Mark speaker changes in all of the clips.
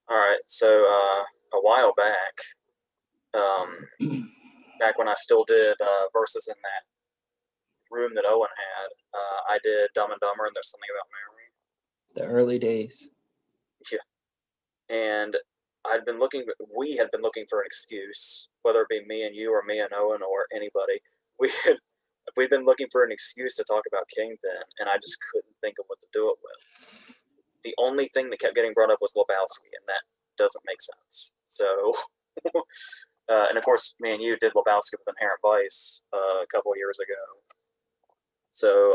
Speaker 1: All right, so a while back, um, back when I still did verses in that room that Owen had, I did Dumb and Dumber, and there's something about Mary.
Speaker 2: The early days.
Speaker 1: Yeah, and we had been looking for an excuse, whether it be me and you, or me and Owen, or anybody. We had we've been looking for an excuse to talk about Kingpin, and I just couldn't think of what to do it with. The only thing that kept getting brought up was Lebowski, and that doesn't make sense. So, and of course, me and you did Lebowski with Inherent Vice a couple of years ago. So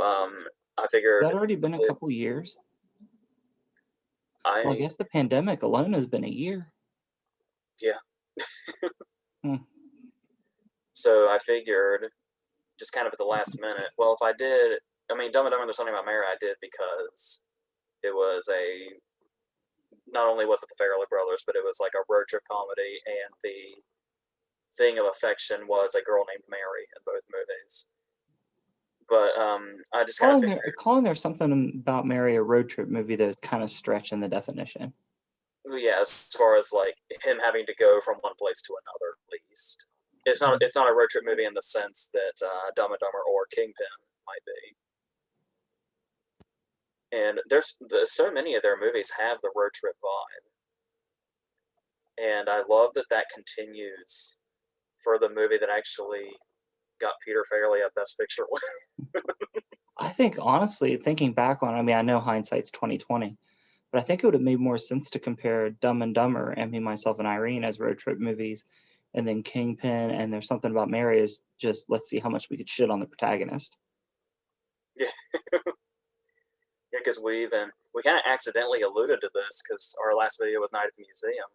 Speaker 1: I figured
Speaker 2: That already been a
Speaker 1: that
Speaker 2: couple years. Well, I
Speaker 1: I
Speaker 2: guess the pandemic alone has been a year.
Speaker 1: yeah.
Speaker 2: Hmm.
Speaker 1: So I figured just kind of at the last minute. Well, if I did, I mean, Dumb and Dumber, there's something about Mary I did because it was a not only was it the Farrelly brothers, but it was like a road trip comedy, and the thing of affection was a girl named Mary in both movies. But I just kind of figured,
Speaker 2: Calling there something about Mary a road trip movie that is kind of stretching the definition.
Speaker 1: yeah, as far as like him having to go from one place to another, at least it's not a road trip movie in the sense that Dumb and Dumber or Kingpin might be. And there's so many of their movies have the road trip vibe, and I love that that continues for the movie that actually got Peter Farrelly a Best Picture win.
Speaker 2: I think honestly, thinking back on, I mean, I know hindsight's 2020, but I think it would have made more sense to compare Dumb and Dumber and Me, Myself, and Irene as road trip movies, and then Kingpin and There's Something About Mary is just let's see how much we could shit on the protagonist.
Speaker 1: Yeah, because we kind of accidentally alluded to this because our last video was Night at the Museum,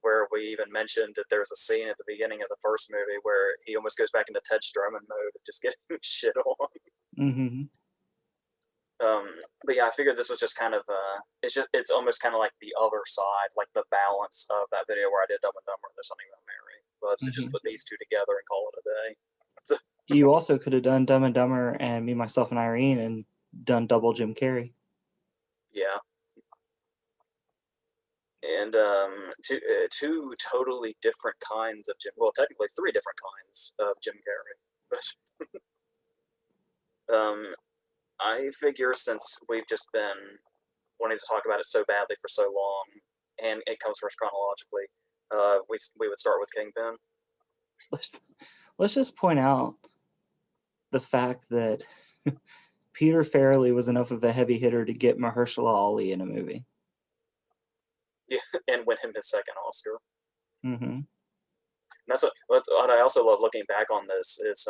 Speaker 1: where we even mentioned that there's a scene at the beginning of the first movie where he almost goes back into Ted Strowman mode of just getting shit on.
Speaker 2: Mm-hmm.
Speaker 1: But yeah, I figured this was just kind of it's almost kind of like the other side, like the balance of that video where I did Dumb and Dumber. There's something about Mary. Was to just
Speaker 2: Mm-hmm.
Speaker 1: put these two together and call it a day. So,
Speaker 2: You also could have done Dumb and Dumber and Me, Myself, and Irene and done double Jim Carrey.
Speaker 1: yeah, and two totally different kinds of Jim. Well, technically three different kinds of Jim Carrey. But I figure since we've just been wanting to talk about it so badly for so long, and it comes first chronologically, we would start with Kingpin.
Speaker 2: Let's just point out the fact that Peter Farrelly was enough of a heavy hitter to get Mahershala Ali in a movie.
Speaker 1: Yeah, and win him his second Oscar.
Speaker 2: Mm-hmm.
Speaker 1: What I also love looking back on this is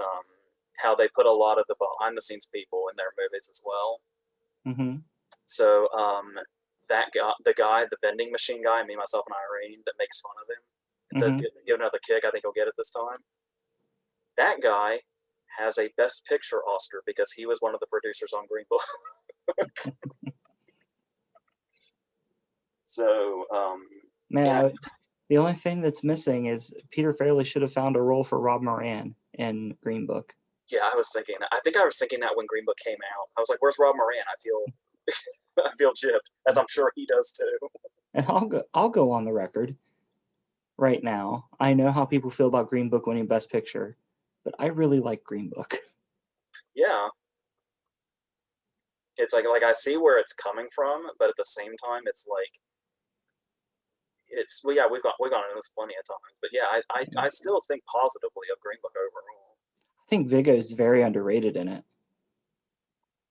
Speaker 1: how they put a lot of the behind the scenes people in their movies as well.
Speaker 2: Mm-hmm.
Speaker 1: So that guy, the vending machine guy, Me, Myself, and Irene, that makes fun of him and says,
Speaker 2: Mm-hmm.
Speaker 1: "Give another kick. I think he'll get it this time." That guy has a Best Picture Oscar because he was one of the producers on Green Book. So yeah,
Speaker 2: Man, the only thing that's missing is Peter Farrelly should have found a role for Rob Moran in Green Book.
Speaker 1: yeah, I was thinking. I think I was thinking that when Green Book came out, I was like, "Where's Rob Moran?" I feel, I feel gypped, as I'm sure he does too.
Speaker 2: And I'll go on the record right now. I know how people feel about Green Book winning Best Picture, but I really like Green Book.
Speaker 1: Yeah, it's like I see where it's coming from, but at the same time, it's like it's well, yeah, we've gone into this plenty of times, but yeah, I still think positively of Green Book overall.
Speaker 2: I think Viggo's very underrated in it.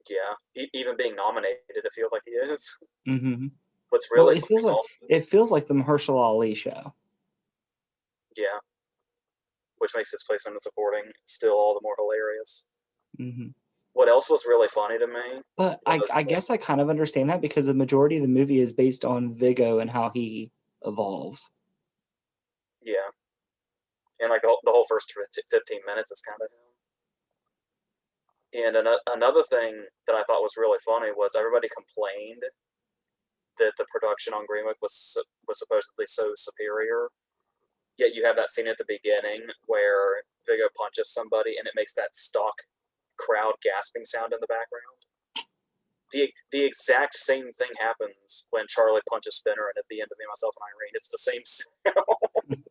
Speaker 1: Yeah, even being nominated, it feels like he is.
Speaker 2: Mm-hmm.
Speaker 1: What's
Speaker 2: Well,
Speaker 1: really funny, also,
Speaker 2: it feels like the Mahershala Ali show.
Speaker 1: yeah, which makes his placement in supporting still all the more hilarious.
Speaker 2: Mm-hmm.
Speaker 1: What else was really funny to me
Speaker 2: But
Speaker 1: was
Speaker 2: I guess I kind of understand that because the majority of the movie is based on Viggo and how he evolves.
Speaker 1: yeah, and like the whole first 15 minutes is kind of him. And another thing that I thought was really funny was everybody complained that the production on Green Book was supposedly so superior. Yet you have that scene at the beginning where Viggo punches somebody and it makes that stock crowd gasping sound in the background. the exact same thing happens when Charlie punches Finner, and at the end of Me, Myself, and Irene, it's the same sound.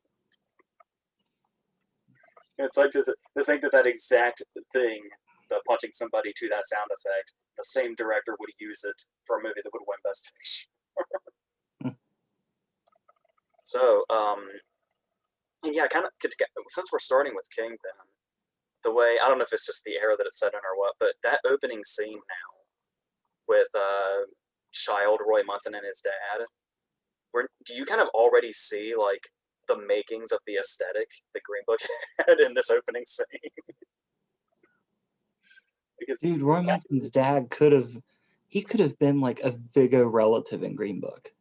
Speaker 1: It's like to think that that exact thing, the punching somebody to that sound effect, the same director would use it for a movie that would win Best Picture. So, and yeah, kind of since we're starting with Kingpin, the way I don't know if it's just the era that it's set in or what, but that opening scene now with child Roy Munson and his dad, where do you kind of already see like the makings of the aesthetic that Green Book had in this opening scene? Because
Speaker 2: Dude, Roy Munson's dad could have been like a Vigo relative in Green Book.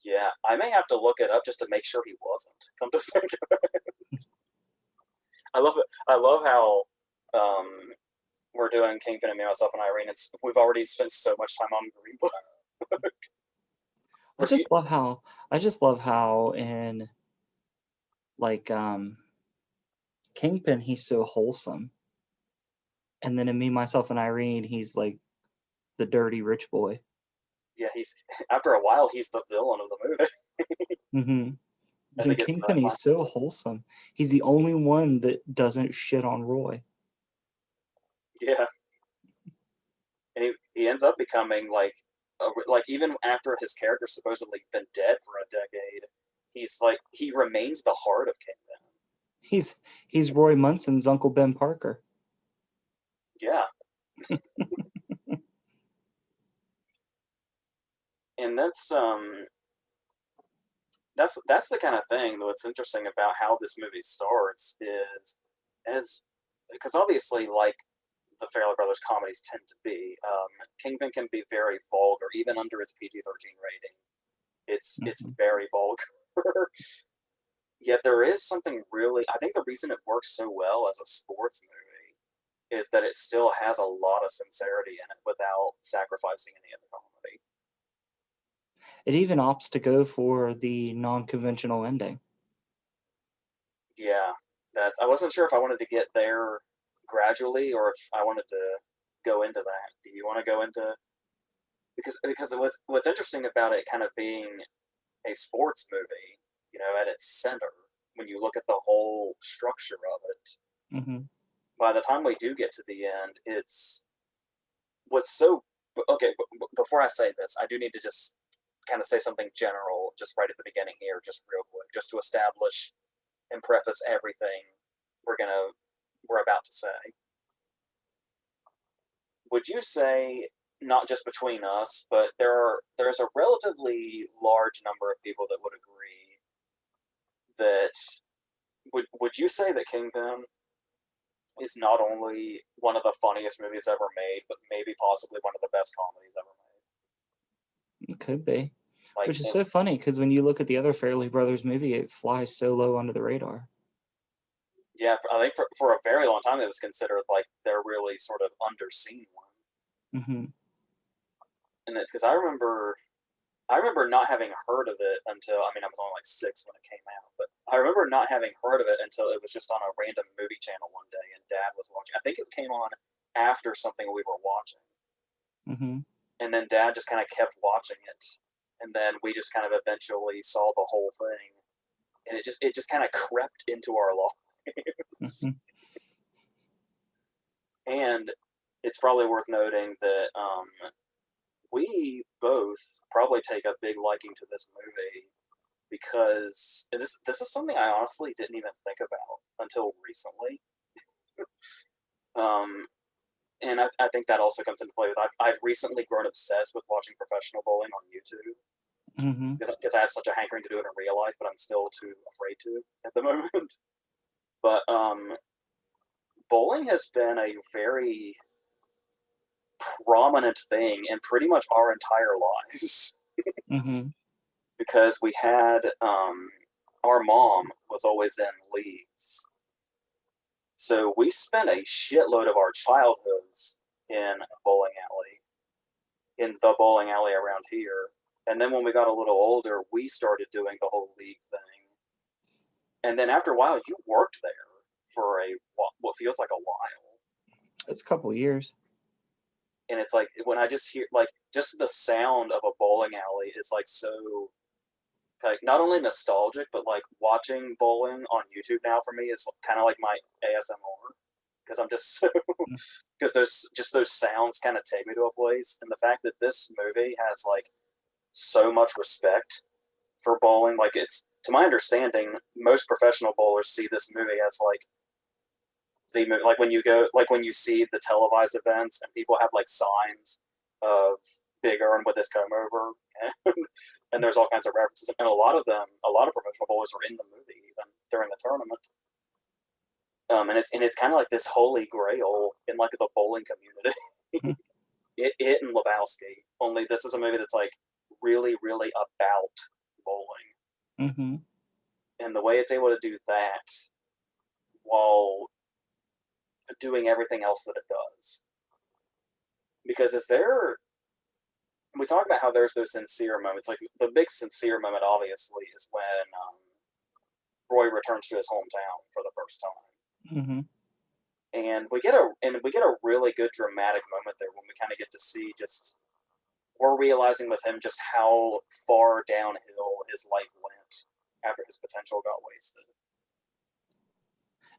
Speaker 1: yeah, I may have to look it up just to make sure he wasn't. Come to think of it, I love it. I love how we're doing Kingpin and Me, Myself, and Irene. We've already spent so much time on Green Book.
Speaker 2: I just love how in like Kingpin he's so wholesome. And then in Me, Myself, and Irene, he's like the dirty rich boy.
Speaker 1: Yeah, he's after a while he's the villain of the movie.
Speaker 2: Mm-hmm.
Speaker 1: As
Speaker 2: In
Speaker 1: it gets to
Speaker 2: Kingpin,
Speaker 1: that
Speaker 2: he's so wholesome. He's the only one that doesn't shit on Roy.
Speaker 1: yeah, and he ends up becoming like even after his character's supposedly been dead for a decade, he remains the heart of Kingpin.
Speaker 2: He's Roy Munson's Uncle Ben Parker.
Speaker 1: Yeah, and that's the kind of thing that's interesting about how this movie starts is as because obviously like the Farrelly Brothers comedies tend to be, Kingpin can be very vulgar even under its PG-13 rating. It's
Speaker 2: Mm-hmm.
Speaker 1: very vulgar. Yet there is something really, I think the reason it works so well as a sports movie is that it still has a lot of sincerity in it without sacrificing any of the comedy.
Speaker 2: It even opts to go for the non-conventional ending.
Speaker 1: Yeah, I wasn't sure if I wanted to get there gradually or if I wanted to go into that. Do you want to go into because what's interesting about it kind of being a sports movie, at its center, when you look at the whole structure of it,
Speaker 2: Mm-hmm.
Speaker 1: by the time we do get to the end, it's what's so okay. Before I say this, I do need to just kind of say something general, just right at the beginning here, just real quick, just to establish and preface everything we're about to say. Would you say, not just between us, but there's a relatively large number of people that would agree that would you say that Kingpin is not only one of the funniest movies ever made, but maybe possibly one of the best comedies ever made?
Speaker 2: It could be.
Speaker 1: Like,
Speaker 2: Which is so funny because when you look at the other Fairley Brothers movie, it flies so low under the radar.
Speaker 1: yeah, I think for a very long time it was considered like their really sort of underseen one,
Speaker 2: Mm-hmm.
Speaker 1: and it's because I remember not having heard of it until I mean I was only like 6 when it came out, but I remember not having heard of it until it was just on a random movie channel one day, and Dad was watching. I think it came on after something we were watching,
Speaker 2: Mm-hmm.
Speaker 1: and then Dad just kind of kept watching it, and then we just kind of eventually saw the whole thing, and it just kind of crept into our lives.
Speaker 2: Mm-hmm.
Speaker 1: And it's probably worth noting that we both probably take a big liking to this movie because this is something I honestly didn't even think about until recently. Um, and I think that also comes into play with I've recently grown obsessed with watching professional bowling on YouTube
Speaker 2: Mm-hmm.
Speaker 1: because I have such a hankering to do it in real life, but I'm still too afraid to at the moment. But bowling has been a very prominent thing in pretty much our entire lives
Speaker 2: Mm-hmm.
Speaker 1: because we had our mom was always in leagues. So we spent a shitload of our childhoods in a bowling alley, in the bowling alley around here. And then when we got a little older, we started doing the whole league thing. And then after a while, you worked there for what feels like a while.
Speaker 2: It's a couple years.
Speaker 1: and it's like when I just hear like just the sound of a bowling alley is like so like not only nostalgic, but like watching bowling on YouTube now for me is kind of like my ASMR because I'm just so because there's just those sounds kind of take me to a place, and the fact that this movie has like so much respect for bowling, like it's to my understanding, most professional bowlers see this movie as like like when you go like when you see the televised events and people have like signs of Big Earn with his comb over and, and there's all kinds of references and a lot of professional bowlers are in the movie even during the tournament. And it's kind of like this holy grail in like the bowling community. It and Lebowski. Only this is a movie that's like really, really about bowling,
Speaker 2: Mm-hmm.
Speaker 1: and the way it's able to do that while doing everything else that it does. Because is there we talk about how there's those sincere moments. Like the big sincere moment, obviously, is when Roy returns to his hometown for the first time,
Speaker 2: Mm-hmm.
Speaker 1: and we get a really good dramatic moment there when we kind of get to see just we're realizing with him just how far downhill his life went after his potential got wasted.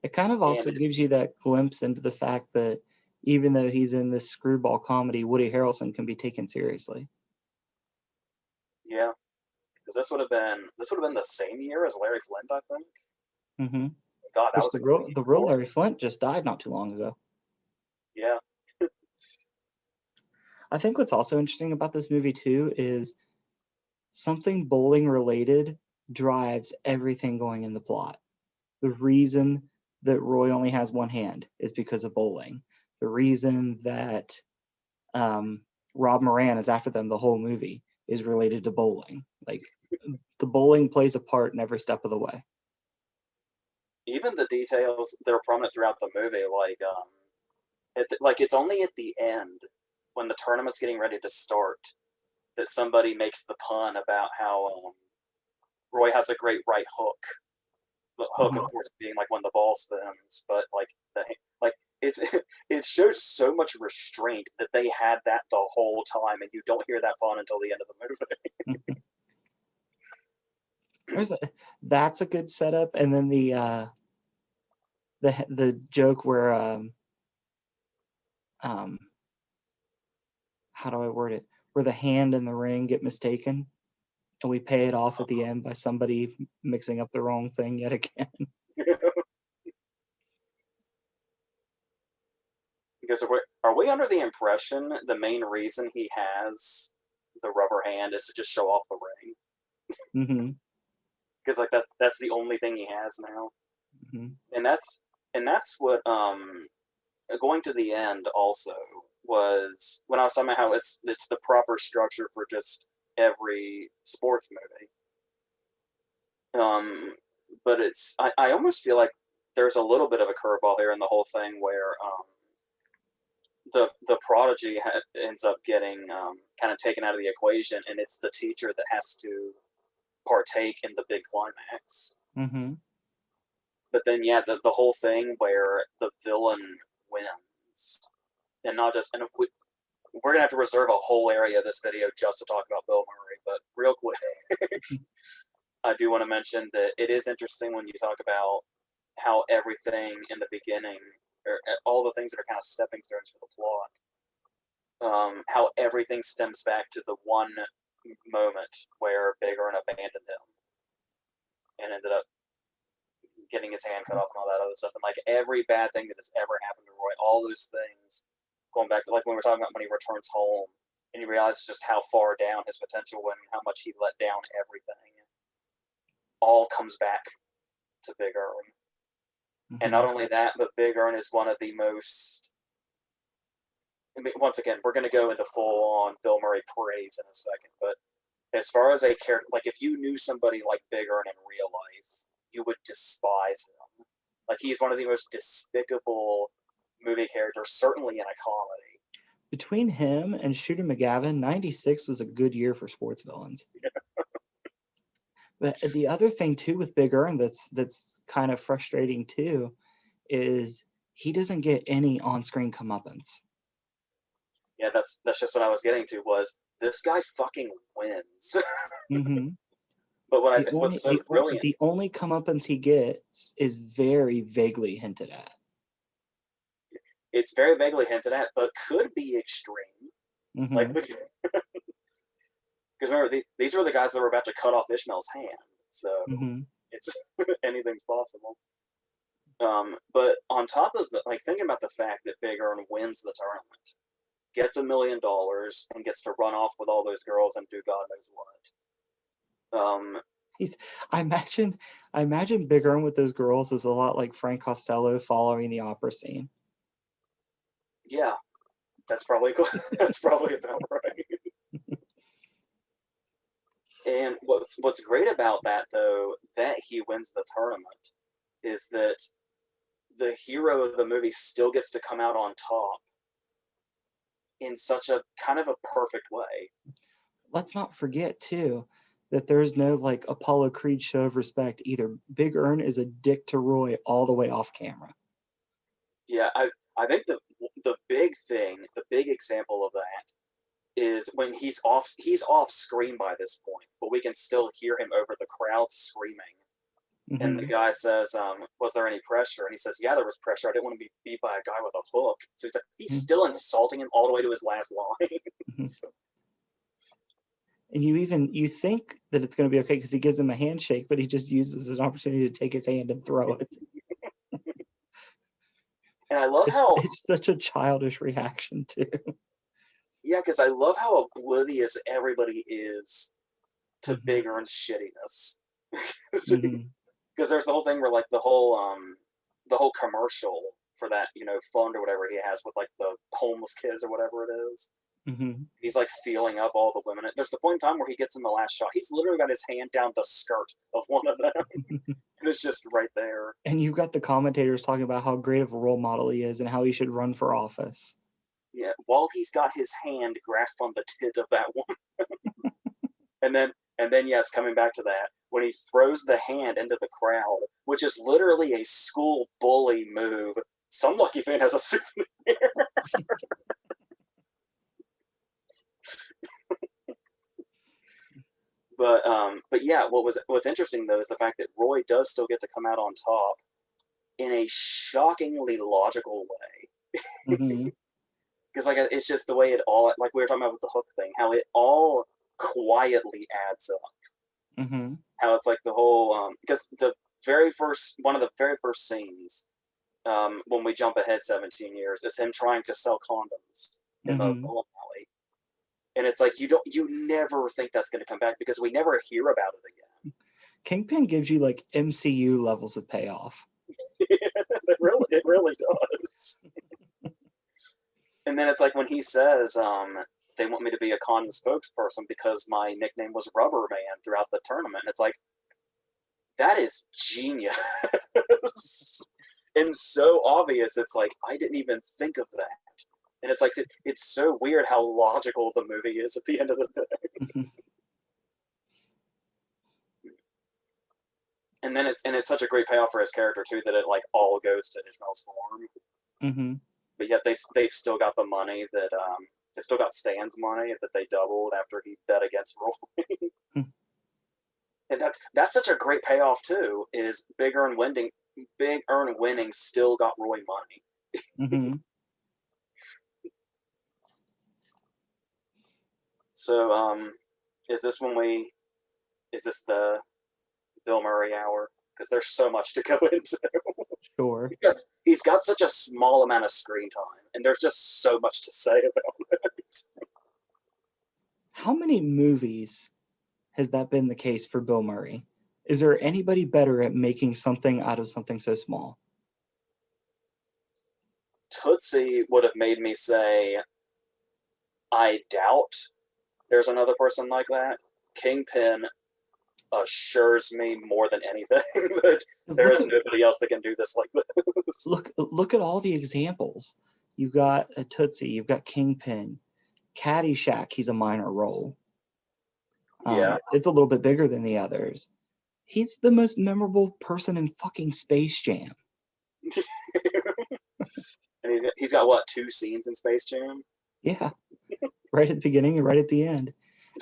Speaker 2: It kind of
Speaker 1: And
Speaker 2: also gives you that glimpse into the fact that even though he's in this screwball comedy, Woody Harrelson can be taken seriously.
Speaker 1: yeah, because this would have been the same year as Larry Flint, I think.
Speaker 2: Mm-hmm.
Speaker 1: God, that
Speaker 2: Which
Speaker 1: was a great
Speaker 2: the
Speaker 1: year
Speaker 2: real
Speaker 1: for
Speaker 2: Larry
Speaker 1: him.
Speaker 2: Flint just died not too long ago.
Speaker 1: Yeah,
Speaker 2: I think what's also interesting about this movie too is something bowling related drives everything going in the plot. The reason that Roy only has one hand is because of bowling. The reason that Rob Moran is after them the whole movie is related to bowling. Like the bowling plays a part in every step of the way.
Speaker 1: even the details that are prominent throughout the movie, like it's only at the end when the tournament's getting ready to start that somebody makes the pun about how Roy has a great right hook. The hook, of
Speaker 2: Mhm.
Speaker 1: course, being like when the ball spins, but like like it's it shows so much restraint that they had that the whole time, and you don't hear that pun until the end of the movie.
Speaker 2: There's a, that's a good setup, and then the joke where um, how do I word it? Where the hand and the ring get mistaken, and we pay it off at the end by somebody mixing up the wrong thing yet again.
Speaker 1: Because are we under the impression the main reason he has the rubber hand is to just show off the ring?
Speaker 2: Mm-hmm.
Speaker 1: Because like that's the only thing he has now,
Speaker 2: Mm-hmm.
Speaker 1: and that's what going to the end also was when I was talking about how it's the proper structure for just every sports movie. Um, but I almost feel like there's a little bit of a curveball here in the whole thing where the prodigy ends up getting kind of taken out of the equation, and it's the teacher that has to partake in the big climax.
Speaker 2: Mm-hmm.
Speaker 1: But then, yeah, the whole thing where the villain wins, and not just and we're gonna have to reserve a whole area of this video just to talk about Bill Murray. But real quick, I do want to mention that it is interesting when you talk about how everything in the beginning, or all the things that are kind of stepping stones for the plot, how everything stems back to the one moment where Big Earn abandoned him and ended up getting his hand cut off and all that other stuff. And like every bad thing that has ever happened to Roy, all those things, going back to like when we were talking about when he returns home and you realize just how far down his potential went and how much he let down everything, all comes back to Big Earn. And
Speaker 2: Mm-hmm.
Speaker 1: not only that, but Big Earn is one of the most. I mean, once again, we're going to go into full on Bill Murray praise in a second, but as far as a character, like if you knew somebody like Big Earn in real life, you would despise him. Like he's one of the most despicable movie characters, certainly in a comedy.
Speaker 2: Between him and Shooter McGavin, 96 was a good year for sports villains. But the other thing too with Big Earn that's kind of frustrating too is he doesn't get any on-screen comeuppance.
Speaker 1: Yeah, that's just what I was getting to was this guy fucking wins.
Speaker 2: Hmm.
Speaker 1: But what I
Speaker 2: The
Speaker 1: think
Speaker 2: only
Speaker 1: what's so brilliant,
Speaker 2: the only comeuppance he gets is very vaguely hinted at.
Speaker 1: it's very vaguely hinted at, but could be extreme. Like,
Speaker 2: Hmm.
Speaker 1: because remember, these were the guys that were about to cut off Ishmael's hand, so
Speaker 2: Hmm.
Speaker 1: it's anything's possible. But on top of the like, thinking about the fact that Big Earn wins the tournament, gets $1 million, and gets to run off with all those girls and do God knows what.
Speaker 2: He's I imagine Big Earn with those girls is a lot like Frank Costello following the opera scene.
Speaker 1: Yeah, that's probably that's probably about right. And what's great about that though, that he wins the tournament, is that the hero of the movie still gets to come out on top in such a kind of a perfect way.
Speaker 2: Let's not forget too that there's no like Apollo Creed show of respect either. Big Earn is a dick to Roy all the way off camera.
Speaker 1: Yeah, I think the big thing, the big example of that is when he's off screen by this point, but we can still hear him over the crowd screaming. And the
Speaker 2: Hmm.
Speaker 1: guy says, "Was there any pressure?" And he says, "Yeah, there was pressure. I didn't want to be beat by a guy with a hook." So he's still insulting him all the way to his last line.
Speaker 2: Hmm. And you think that it's going to be okay because he gives him a handshake, but he just uses an opportunity to take his hand and throw it.
Speaker 1: And I love how,
Speaker 2: It's such a childish reaction too.
Speaker 1: yeah, because I love how oblivious everybody is to
Speaker 2: Hmm.
Speaker 1: Big Earn's shittiness.
Speaker 2: Hmm.
Speaker 1: Because there's the whole thing where like the whole commercial for that fund or whatever he has with like the homeless kids or whatever it is.
Speaker 2: Hmm.
Speaker 1: He's like feeling up all the women. There's the point in time where he gets in the last shot. He's literally got his hand down the skirt of one of them, and it's just right there.
Speaker 2: And you've got the commentators talking about how great of a role model he is and how he should run for office.
Speaker 1: Yeah, while he's got his hand grasped on the tit of that one, and then yes, coming back to that, when he throws the hand into the crowd, which is literally a school bully move. Some lucky fan has a souvenir. But yeah, what's interesting though is the fact that Roy does still get to come out on top in a shockingly logical way.
Speaker 2: Hmm.
Speaker 1: Because like it's just the way it all, like we were talking about with the hook thing, how it all quietly adds up.
Speaker 2: Hmm.
Speaker 1: How it's like the whole because the very first one of the very first scenes, when we jump ahead 17 years, is him trying to sell condoms in the
Speaker 2: Hmm.
Speaker 1: bowling alley, and it's like you never think that's going to come back because we never hear about it again.
Speaker 2: Kingpin gives you like MCU levels of payoff.
Speaker 1: It really does. And then it's like when he says, they want me to be a condom spokesperson because my nickname was Rubber Man throughout the tournament. It's like, that is genius. And so obvious. It's like, I didn't even think of that. And it's like, it's so weird how logical the movie is at the end of the day.
Speaker 2: Hmm.
Speaker 1: And it's such a great payoff for his character too, that it like all goes to Ishmael's farm.
Speaker 2: Hmm.
Speaker 1: But yet they've still got the money that they still got Stan's money that they doubled after he bet against Roy. And that's such a great payoff too. Is Big Earn winning still got Roy money.
Speaker 2: Hmm.
Speaker 1: So is this when we is this the Bill Murray hour? Because there's so much to go into.
Speaker 2: Sure.
Speaker 1: He's got such a small amount of screen time, and there's just so much to say about it.
Speaker 2: How many movies has that been the case for Bill Murray? Is there anybody better at making something out of something so small?
Speaker 1: Tootsie would have made me say, I doubt there's another person like that. Kingpin assures me more than anything that
Speaker 2: Because
Speaker 1: there is nobody else that can do this like this.
Speaker 2: look at all the examples. You've got a Tootsie, you've got Kingpin, Caddyshack. He's a minor role.
Speaker 1: Yeah.
Speaker 2: It's a little bit bigger than the others. He's the most memorable person in fucking Space Jam.
Speaker 1: And he's got what, two scenes in Space Jam?
Speaker 2: Yeah. right at the beginning and right at the end.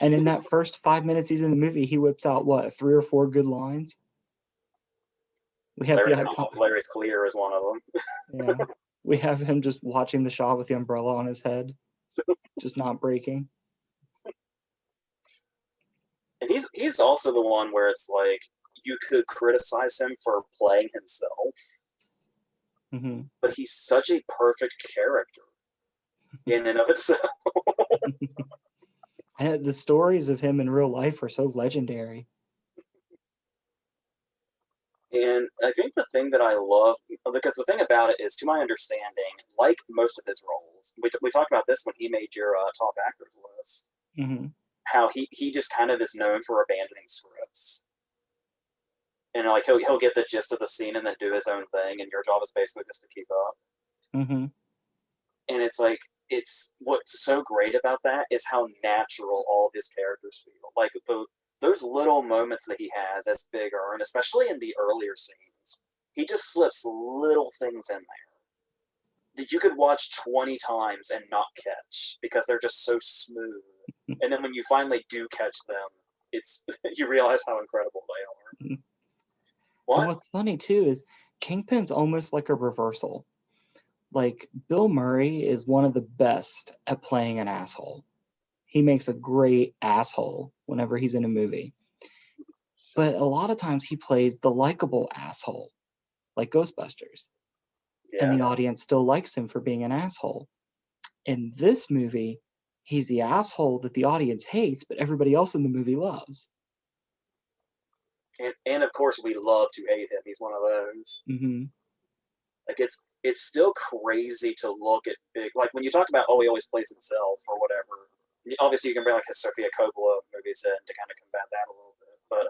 Speaker 2: And in that first 5 minutes he's in the movie, he whips out what, 3 or 4 good lines. We have the icon.
Speaker 1: Larry Clear is one of them.
Speaker 2: Yeah, we have him just watching the shot with the umbrella on his head, just not breaking.
Speaker 1: And he's also the one where it's like you could criticize him for playing himself,
Speaker 2: Mm-hmm.
Speaker 1: but he's such a perfect character in and of itself.
Speaker 2: And the stories of him in real life are so legendary.
Speaker 1: And I think the thing that I love, because the thing about it is, to my understanding, like most of his roles, we talked about this when he made your top actors list,
Speaker 2: Mm-hmm.
Speaker 1: how he just kind of is known for abandoning scripts. And like he'll get the gist of the scene and then do his own thing, and your job is basically just to keep up.
Speaker 2: Mm-hmm.
Speaker 1: And it's like, it's what's so great about that is how natural all of his characters feel. Like those little moments that he has as Big Earn, especially in the earlier scenes, he just slips little things in there that you could watch 20 times and not catch because they're just so smooth. And then when you finally do catch them, it's you realize how incredible they are.
Speaker 2: And
Speaker 1: What?
Speaker 2: what's funny too is Kingpin's almost like a reversal. Like Bill Murray is one of the best at playing an asshole. He makes a great asshole whenever he's in a movie. But a lot of times he plays the likable asshole, like Ghostbusters. And
Speaker 1: Yeah.
Speaker 2: the audience still likes him for being an asshole. In this movie, he's the asshole that the audience hates, but everybody else in the movie loves.
Speaker 1: And of course we love to hate him. He's one of those.
Speaker 2: Mm-hmm.
Speaker 1: Like it's still crazy to look at Big, like when you talk about, oh, he always plays himself or whatever. Obviously you can bring like his Sofia Coppola movies in to kind of combat that a little bit, but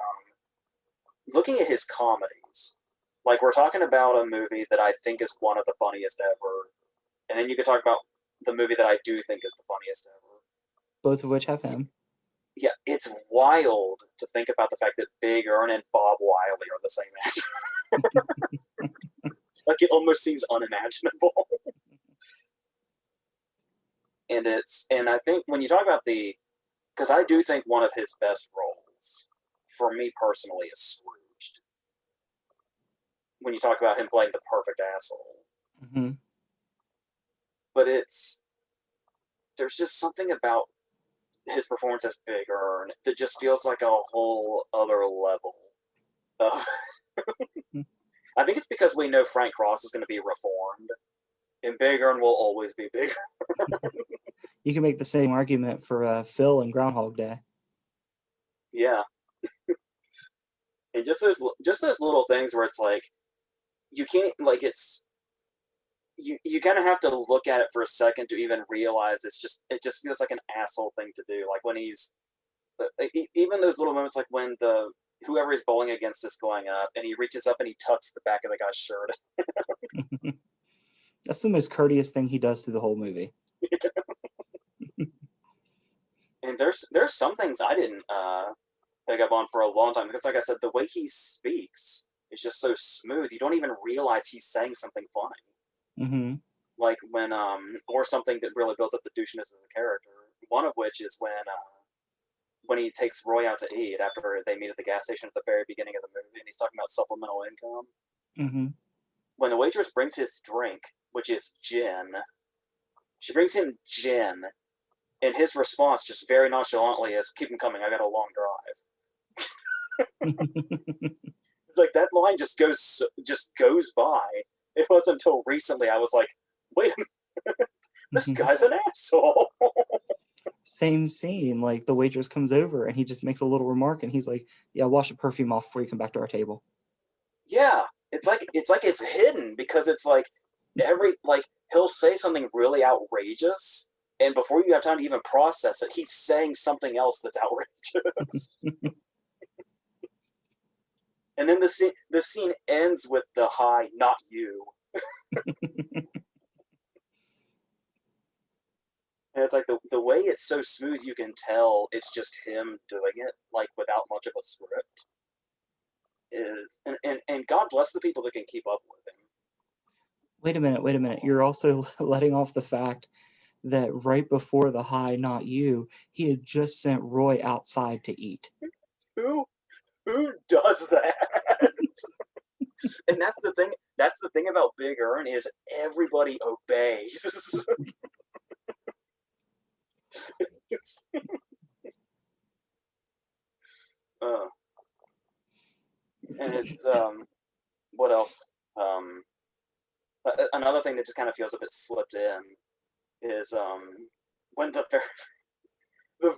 Speaker 1: looking at his comedies, like we're talking about a movie that I think is one of the funniest ever, and then you could talk about the movie that I do think is the funniest ever.
Speaker 2: Both of which have him.
Speaker 1: Yeah, it's wild to think about the fact that Big Earn and Bob Wiley are the same actor. Like it almost seems unimaginable. And I think when you talk about because I do think one of his best roles, for me personally, is Scrooged. When you talk about him playing the perfect asshole,
Speaker 2: Mm-hmm.
Speaker 1: but there's just something about his performance as Big Earn that just feels like a whole other level. I think it's because we know Frank Cross is going to be reformed, and Big Earn will always be Big Earn.
Speaker 2: You can make the same argument for Phil in Groundhog Day.
Speaker 1: Yeah. And just those little things where it's like you can't, like, it's you kind of have to look at it for a second to even realize it just feels like an asshole thing to do. Like when he's even those little moments, like when whoever he's bowling against is going up and he reaches up and he tucks the back of the guy's shirt.
Speaker 2: That's the most courteous thing he does through the whole movie.
Speaker 1: And there's some things I didn't pick up on for a long time because, like I said, the way he speaks is just so smooth. You don't even realize he's saying something funny.
Speaker 2: Mm-hmm.
Speaker 1: Like or something that really builds up the douchiness of the character. One of which is when he takes Roy out to eat after they meet at the gas station at the very beginning of the movie, and he's talking about supplemental income.
Speaker 2: Mm-hmm.
Speaker 1: When the waitress brings his drink, which is gin, she brings him gin, and his response just very nonchalantly is, "Keep him coming. I got a long drive." It's like that line just goes by. It wasn't until recently I was like, wait a minute, this guy's an asshole.
Speaker 2: Same scene, like the waitress comes over and he just makes a little remark and he's like, yeah, wash the perfume off before you come back to our table.
Speaker 1: Yeah, it's like it's hidden because it's like he'll say something really outrageous, and before you have time to even process it, he's saying something else that's outrageous. And then the scene ends with the "Hi, not you." And it's like the way it's so smooth, you can tell it's just him doing it, like without much of a script. And God bless the people that can keep up with him.
Speaker 2: Wait a minute. You're also letting off the fact that right before the "Hi, not you," he had just sent Roy outside to eat.
Speaker 1: Who who does that? And that's the thing. That's the thing about Big Earn is everybody obeys. uh, and it's what else? Another thing that just kind of feels a bit slipped in is when the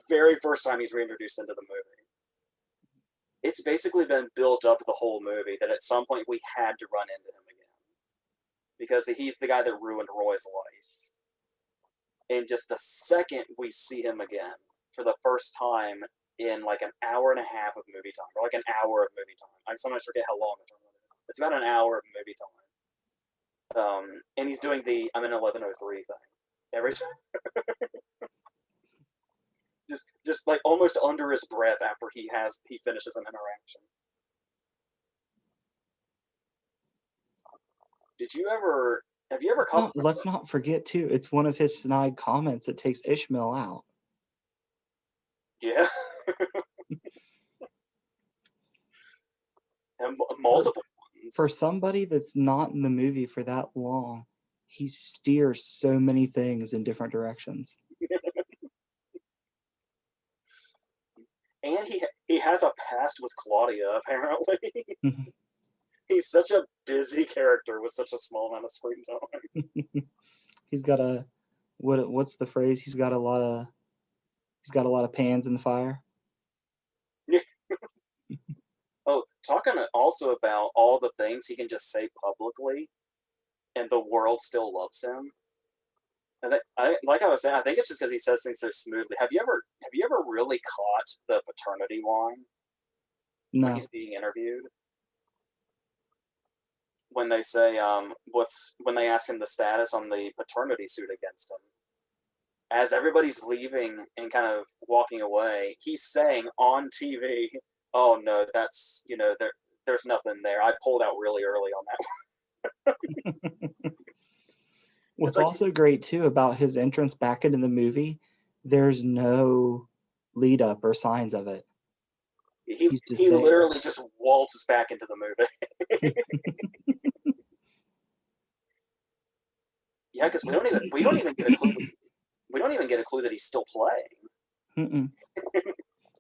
Speaker 1: very first time he's reintroduced into the movie. It's basically been built up the whole movie that at some point we had to run into him again because he's the guy that ruined Roy's life. And just the second we see him again for the first time in like an hour and a half of movie time, or like an hour of movie time. I sometimes forget how long the time is. It's about an hour of movie time. And he's doing the "I'm in 1103" thing every time. just like almost under his breath after he finishes an interaction. Have you ever caught?
Speaker 2: Let's not forget too, it's one of his snide comments that takes Ishmael out.
Speaker 1: Yeah. And multiple ones.
Speaker 2: For somebody that's not in the movie for that long, he steers so many things in different directions.
Speaker 1: And he has a past with Claudia, apparently. He's such a busy character with such a small amount of screen time.
Speaker 2: He's got a what's the phrase? He's got a lot of pans in the fire.
Speaker 1: Oh, talking also about all the things he can just say publicly, and the world still loves him. Like I was saying, I think it's just because he says things so smoothly. Have you ever really caught the paternity line when
Speaker 2: No.
Speaker 1: he's being interviewed? When they say when they ask him the status on the paternity suit against him, as everybody's leaving and kind of walking away, he's saying on TV, "Oh no, that's there's nothing there. I pulled out really early on that one."
Speaker 2: What's also great too about his entrance back into the movie, there's no lead up or signs of it.
Speaker 1: He literally just waltzes back into the movie. Yeah, because we don't even get a clue. We don't even get a clue that he's still playing.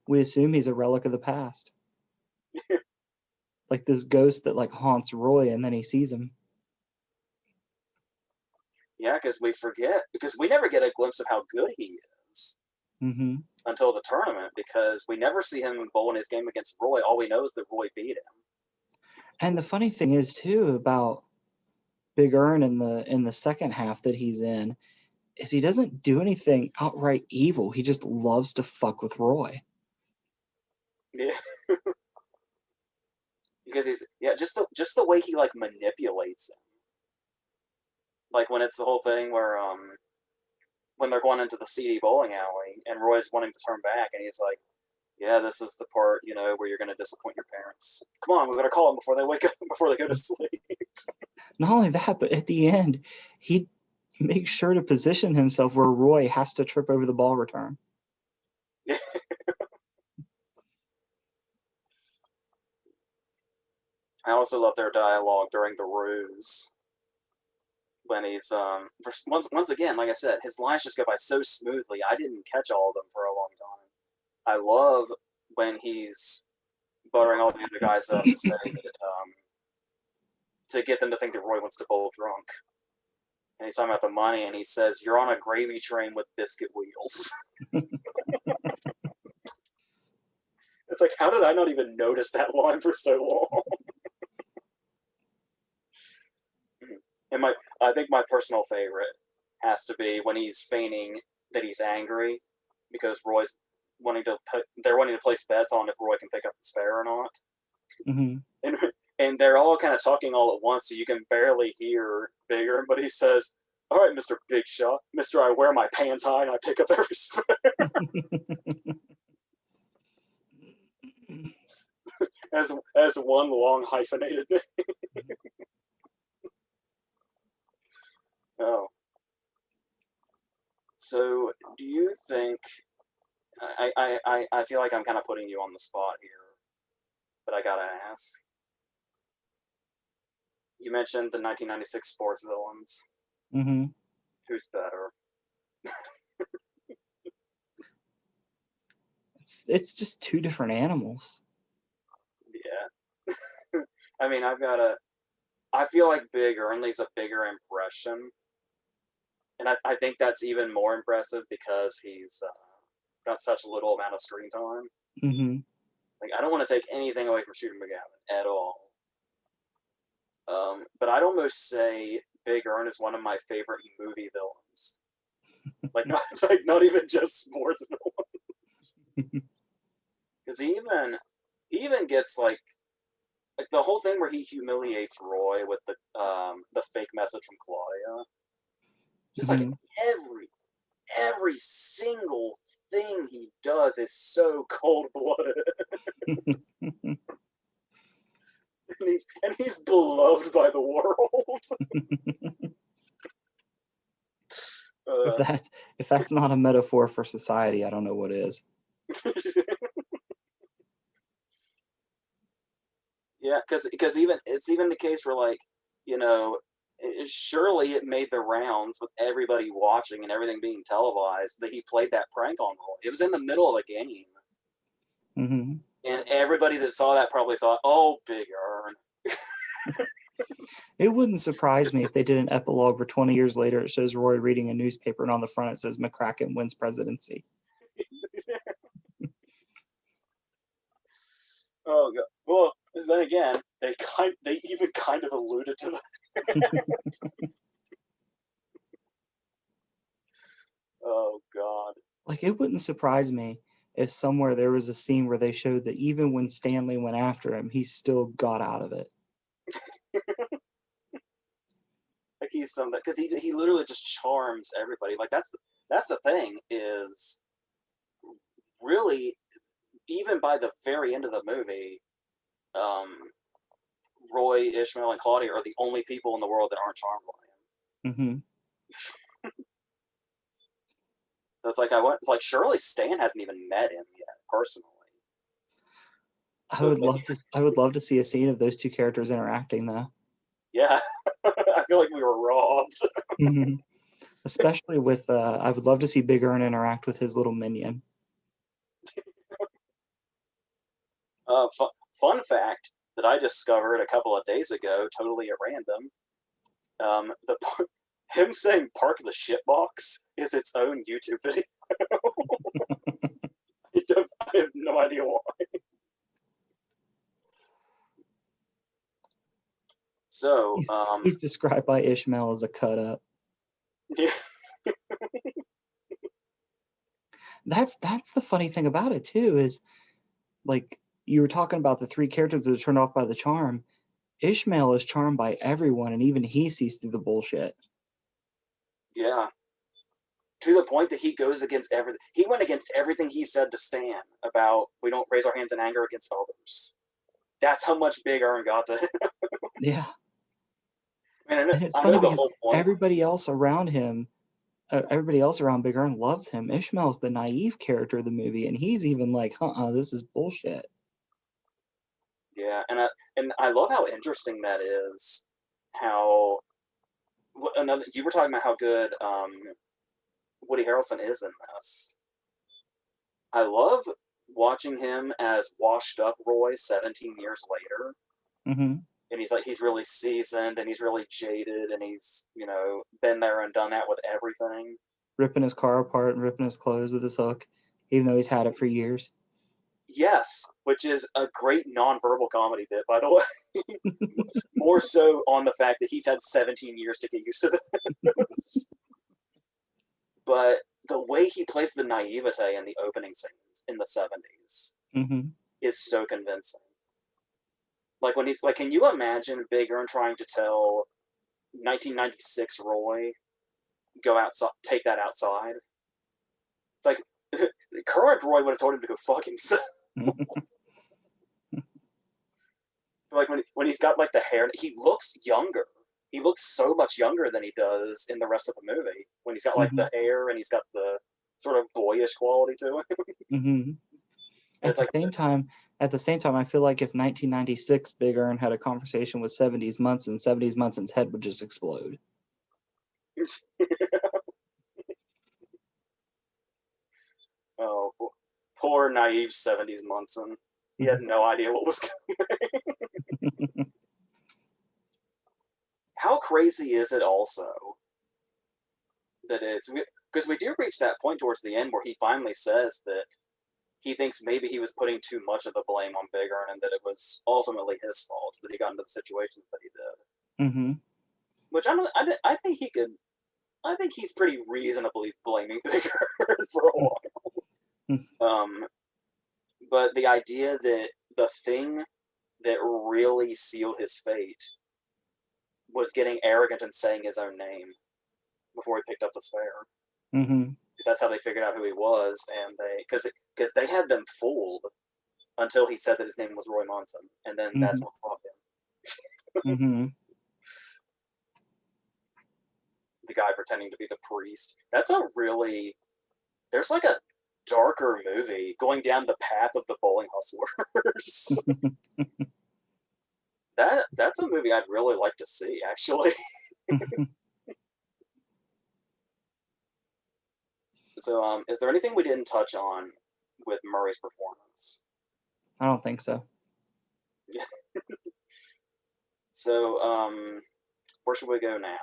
Speaker 2: We assume he's a relic of the past, like this ghost that like haunts Roy, and then he sees him.
Speaker 1: Yeah, because we never get a glimpse of how good he is until the tournament, because we never see him bowling his game against Roy. All we know is that Roy beat him.
Speaker 2: And the funny thing is too about Big Earn in the second half that he's in is he doesn't do anything outright evil. He just loves to fuck with Roy.
Speaker 1: Yeah. Because just the way he like manipulates him. Like when it's the whole thing where when they're going into the seedy bowling alley and Roy's wanting to turn back and he's like, "Yeah, this is the part, where you're going to disappoint your parents. Come on, we got to call them before they wake up, before they go to sleep."
Speaker 2: Not only that, but at the end, he makes sure to position himself where Roy has to trip over the ball return.
Speaker 1: I also love their dialogue during the ruse. When he's once again, like I said, his lines just go by so smoothly. I didn't catch all of them for a long time. I love when he's buttering all the other guys up to say that, to get them to think that Roy wants to bowl drunk. And he's talking about the money, and he says, "You're on a gravy train with biscuit wheels." It's like, how did I not even notice that line for so long? And I think my personal favorite has to be when he's feigning that he's angry because Roy's they're wanting to place bets on if Roy can pick up the spare or not. And they're all kind of talking all at once, so you can barely hear Bigger. But he says, "All right, Mr. Big Shot, Mr. I wear my pants high and I pick up every spare." as one long hyphenated name. Oh. do you think? I feel like I'm kind of putting you on the spot here, but I gotta ask. You mentioned the 1996 sports villains.
Speaker 2: Mm-hmm.
Speaker 1: Who's better?
Speaker 2: It's just two different animals.
Speaker 1: Yeah. I mean, I feel like Big Earn leaves a bigger impression, and I think that's even more impressive because he's got such little amount of screen time.
Speaker 2: Mm-hmm.
Speaker 1: Like, I don't want to take anything away from Shooter McGavin at all. But I'd almost say Big Earn is one of my favorite movie villains. Like, not like not even just sports villains, because he even gets like the whole thing where he humiliates Roy with the fake message from Claudia. Just like
Speaker 2: Mm-hmm.
Speaker 1: every single thing he does is so cold blooded, and he's beloved by the world.
Speaker 2: If
Speaker 1: uh,
Speaker 2: that if that's not a metaphor for society, I don't know what is.
Speaker 1: yeah, because even it's even the case where like you know surely it made the rounds with everybody watching and everything being televised that he played that prank on Roy. It was in the middle of a game,
Speaker 2: Mm-hmm.
Speaker 1: and everybody that saw that probably thought, "Oh, Big Earn."
Speaker 2: It wouldn't surprise me if they did an epilogue where 20 years later it shows Roy reading a newspaper and on the front it says McCracken wins presidency.
Speaker 1: Oh god. Well, then again, they even kind of alluded to that. Oh god.
Speaker 2: Like, it wouldn't surprise me if somewhere there was a scene where they showed that even when Stanley went after him, he still got out of it.
Speaker 1: Like he's some because he literally just charms everybody. Like that's the thing is really even by the very end of the movie, um, Roy, Ishmael, and Claudia are the only people in the world that aren't charmed by him.
Speaker 2: Mm-hmm.
Speaker 1: So it's like it's like surely Stan hasn't even met him yet personally.
Speaker 2: I
Speaker 1: So it's
Speaker 2: would
Speaker 1: like
Speaker 2: love to. I would love to see a scene of those two characters interacting, though.
Speaker 1: yeah, I feel like we were robbed.
Speaker 2: Mm-hmm. Especially with. I would love to see Big Earn interact with his little minion.
Speaker 1: Fun fact that I discovered a couple of days ago, totally at random. The him saying "park the shitbox" is its own YouTube video. I have no idea why. So,
Speaker 2: He's described by Ishmael as a cut up.
Speaker 1: yeah,
Speaker 2: That's the funny thing about it too is like you were talking about the three characters that are turned off by the charm. Ishmael is charmed by everyone, and even he sees through the bullshit.
Speaker 1: yeah, to the point that he goes against everything. He went against everything he said to Stan about we don't raise our hands in anger against others. That's how much Big Earn got to him.
Speaker 2: Yeah,
Speaker 1: And
Speaker 2: and it's
Speaker 1: I
Speaker 2: funny
Speaker 1: know the
Speaker 2: because
Speaker 1: whole point.
Speaker 2: everybody else around him, everybody else around Big Earn loves him. Ishmael's the naive character of the movie, and he's even like, this is bullshit."
Speaker 1: Yeah, and I love how interesting that is. How another you were talking about how good Woody Harrelson is in this. I love watching him as washed up Roy 17 years later.
Speaker 2: Hmm.
Speaker 1: And he's really seasoned and he's really jaded and he's, been there and done that with everything.
Speaker 2: Ripping his car apart and ripping his clothes with his hook, even though he's had it for years.
Speaker 1: Yes, which is a great nonverbal comedy bit, by the way. More so on the fact that he's had 17 years to get used to this. But the way he plays the naivete in the opening scenes in the 70s
Speaker 2: Hmm.
Speaker 1: is so convincing. Like when he's like, can you imagine Big Earn trying to tell 1996 Roy go outside, take that outside? It's like current Roy would have told him to go fuck himself. Like when he's got like the hair, he looks younger. He looks so much younger than he does in the rest of the movie. When he's got like
Speaker 2: Hmm.
Speaker 1: the hair and he's got sort of boyish quality to it.
Speaker 2: Hmm. At
Speaker 1: It's
Speaker 2: the
Speaker 1: like,
Speaker 2: same time, I feel like if 1996 Big Earn had a conversation with 70s Munson, 70s Munson's head would just explode.
Speaker 1: oh, poor naive 70s Munson. He had no idea what was going. How crazy is it also that it's because we do reach that point towards the end where he finally says that he thinks maybe he was putting too much of the blame on Big Earn and that it was ultimately his fault that he got into the situations that he did.
Speaker 2: Hmm.
Speaker 1: Which I think he could. I think he's pretty reasonably blaming Big Earn for a while. But the idea that the thing that really sealed his fate was getting arrogant and saying his own name before he picked up the spare.
Speaker 2: Hmm.
Speaker 1: Because that's how they figured out who he was, and because they had them fooled until he said that his name was Roy Monson, and then that's
Speaker 2: Hmm.
Speaker 1: what fucked him.
Speaker 2: Hmm.
Speaker 1: The guy pretending to be the priest. That's a really there's like a darker movie going down the path of the bowling hustlers. That's a movie I'd really like to see, actually. So, is there anything we didn't touch on with Murray's performance?
Speaker 2: I don't think so.
Speaker 1: So, where should we go now?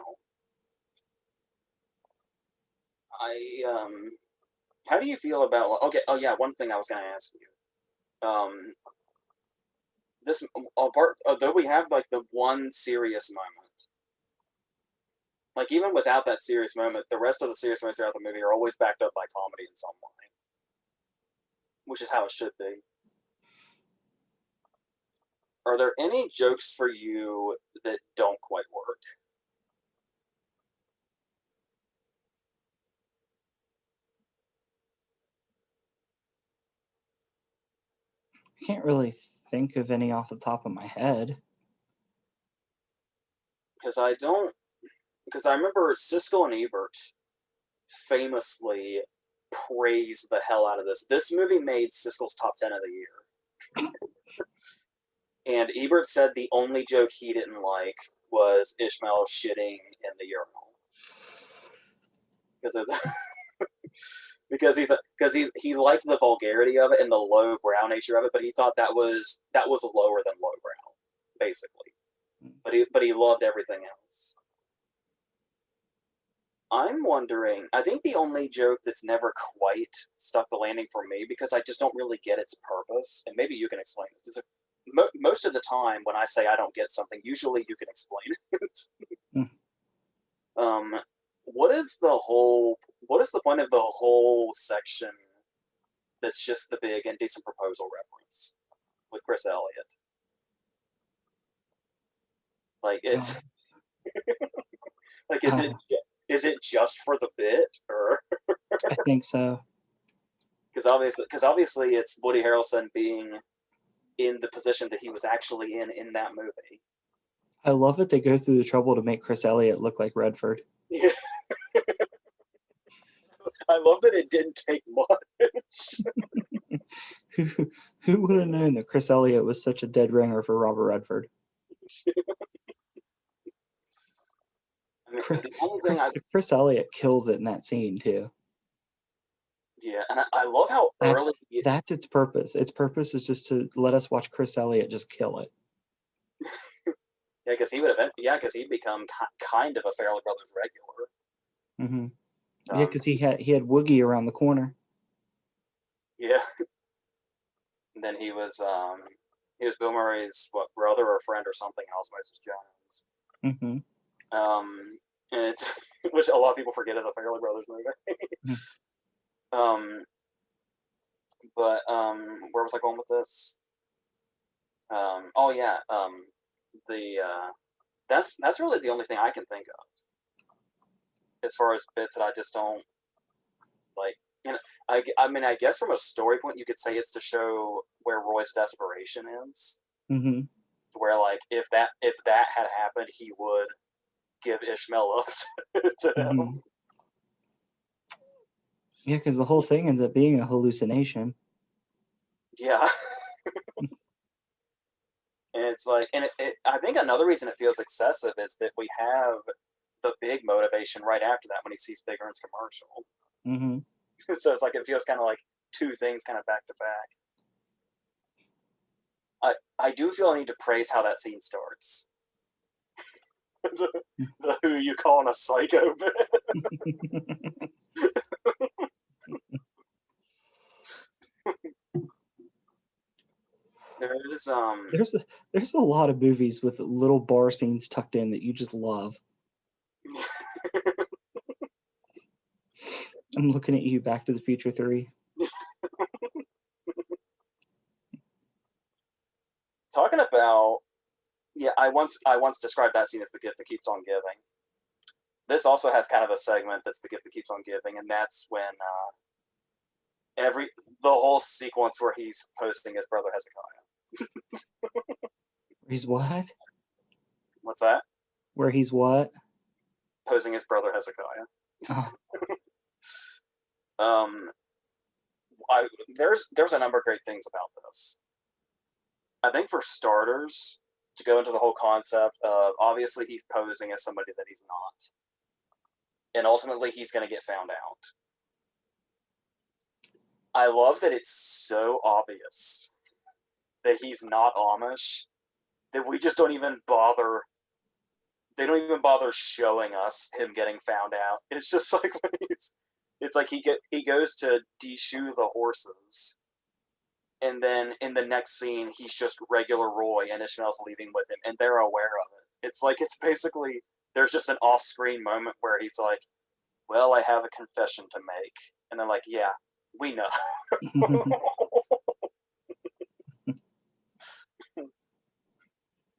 Speaker 1: How do you feel about? Okay, oh yeah, one thing I was going to ask you. This apart, though we have like the one serious moment, like even without that serious moment, the rest of the serious moments throughout the movie are always backed up by comedy in some way, which is how it should be. Are there any jokes for you that don't quite work?
Speaker 2: I can't really think of any off the top of my head.
Speaker 1: Because I don't. Because I remember Siskel and Ebert famously praised the hell out of this. This movie made Siskel's top 10 of the year. And Ebert said the only joke he didn't like was Ishmael shitting in the urinal. Because of the, because he liked the vulgarity of it and the low brow nature of it, but he thought that was lower than low brow, basically. But he loved everything else. I'm wondering. I think the only joke that's never quite stuck the landing for me because I just don't really get its purpose, and maybe you can explain this. Most of the time, when I say I don't get something, usually you can explain it.
Speaker 2: Mm.
Speaker 1: um, what is the whole? What is the point of the whole section that's just the big indecent proposal reference with Chris Elliott? Like
Speaker 2: Uh,
Speaker 1: it's like
Speaker 2: uh,
Speaker 1: is it just for the bit or
Speaker 2: I think so.
Speaker 1: because obviously it's Woody Harrelson being in the position that he was actually in that movie.
Speaker 2: I love that they go through the trouble to make Chris Elliott look like Redford.
Speaker 1: Yeah. I love that it didn't take much.
Speaker 2: who who would have known that Chris Elliott was such a dead ringer for Robert Redford?
Speaker 1: I mean,
Speaker 2: Chris
Speaker 1: the only thing
Speaker 2: Chris,
Speaker 1: I
Speaker 2: Chris Elliott kills it in that scene too.
Speaker 1: yeah, and I love how
Speaker 2: That's
Speaker 1: early
Speaker 2: that's its purpose. Its purpose is just to let us watch Chris Elliott just kill it.
Speaker 1: yeah, because he would have been because he'd become kind of a Fairly Brothers regular.
Speaker 2: Hmm. Yeah,
Speaker 1: Um,
Speaker 2: because he had Woogie around the corner.
Speaker 1: yeah, and then he was Bill Murray's brother or friend or something in Osmosis Jones.
Speaker 2: Hmm.
Speaker 1: And it's which a lot of people forget is a Fairly Brothers movie. um, but where was I going with this? Oh yeah, the that's really the only thing I can think of as far as bits that I just don't like. You know, I mean, I guess from a story point, you could say it's to show where Roy's desperation is.
Speaker 2: Hmm.
Speaker 1: Where like if that had happened, he would give Ishmael up to him.
Speaker 2: Hmm. Yeah, because the whole thing ends up being a hallucination.
Speaker 1: Yeah. And it's like, and I think another reason it feels excessive is that we have the big motivation right after that when he sees Big Earn's commercial.
Speaker 2: Mm-hmm.
Speaker 1: So it's like it feels kind of like two things kind of back to back. I do feel I need to praise how that scene starts. the who you calling a psycho bit. There's
Speaker 2: there's a lot of movies with little bar scenes tucked in that you just love. I'm looking at you, Back to the Future 3.
Speaker 1: Talking about, yeah, I once described that scene as the gift that keeps on giving. This also has kind of a segment that's the gift that keeps on giving, and that's when the whole sequence where he's posting his brother Hezekiah.
Speaker 2: He's what?
Speaker 1: What's that?
Speaker 2: Where he's what?
Speaker 1: Posing his brother Hezekiah.
Speaker 2: Oh.
Speaker 1: There's a number of great things about this. I think for starters, to go into the whole concept of obviously he's posing as somebody that he's not, and ultimately he's going to get found out. I love that it's so obvious that he's not Amish that we just don't even bother. They don't even bother showing us him getting found out. It's just like when it's like he goes to de-shoe the horses, and then in the next scene he's just regular Roy, and Ishmael's leaving with him, and they're aware of it. It's like it's basically there's just an off-screen moment where he's like, "Well, I have a confession to make," and they're like, "Yeah, we know."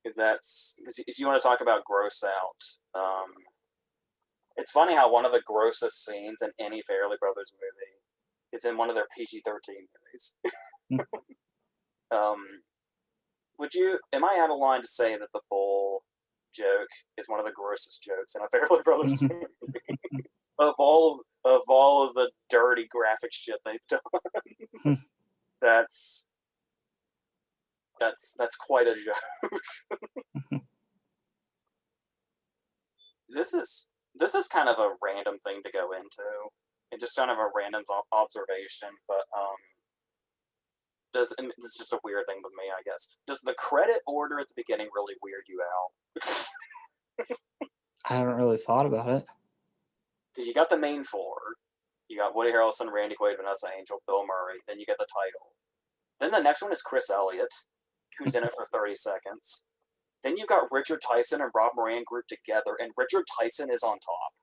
Speaker 1: Because if you want to talk about gross out, it's funny how one of the grossest scenes in any Farrelly Brothers movie is in one of their PG-13 movies. Am I out of line to say that the bull joke is one of the grossest jokes in a Farrelly Brothers movie? of all of the dirty graphic shit they've done, that's quite a joke. This is kind of a random thing to go into, and just kind of a random observation, but and this is just a weird thing with me, I guess. Does the credit order at the beginning really weird you out?
Speaker 2: I haven't really thought about it.
Speaker 1: Because you got the main four. You got Woody Harrelson, Randy Quaid, Vanessa Angel, Bill Murray. Then you get the title. Then the next one is Chris Elliott, who's in it for 30 seconds. Then you've got Richard Tyson and Rob Moran grouped together, and Richard Tyson is on top.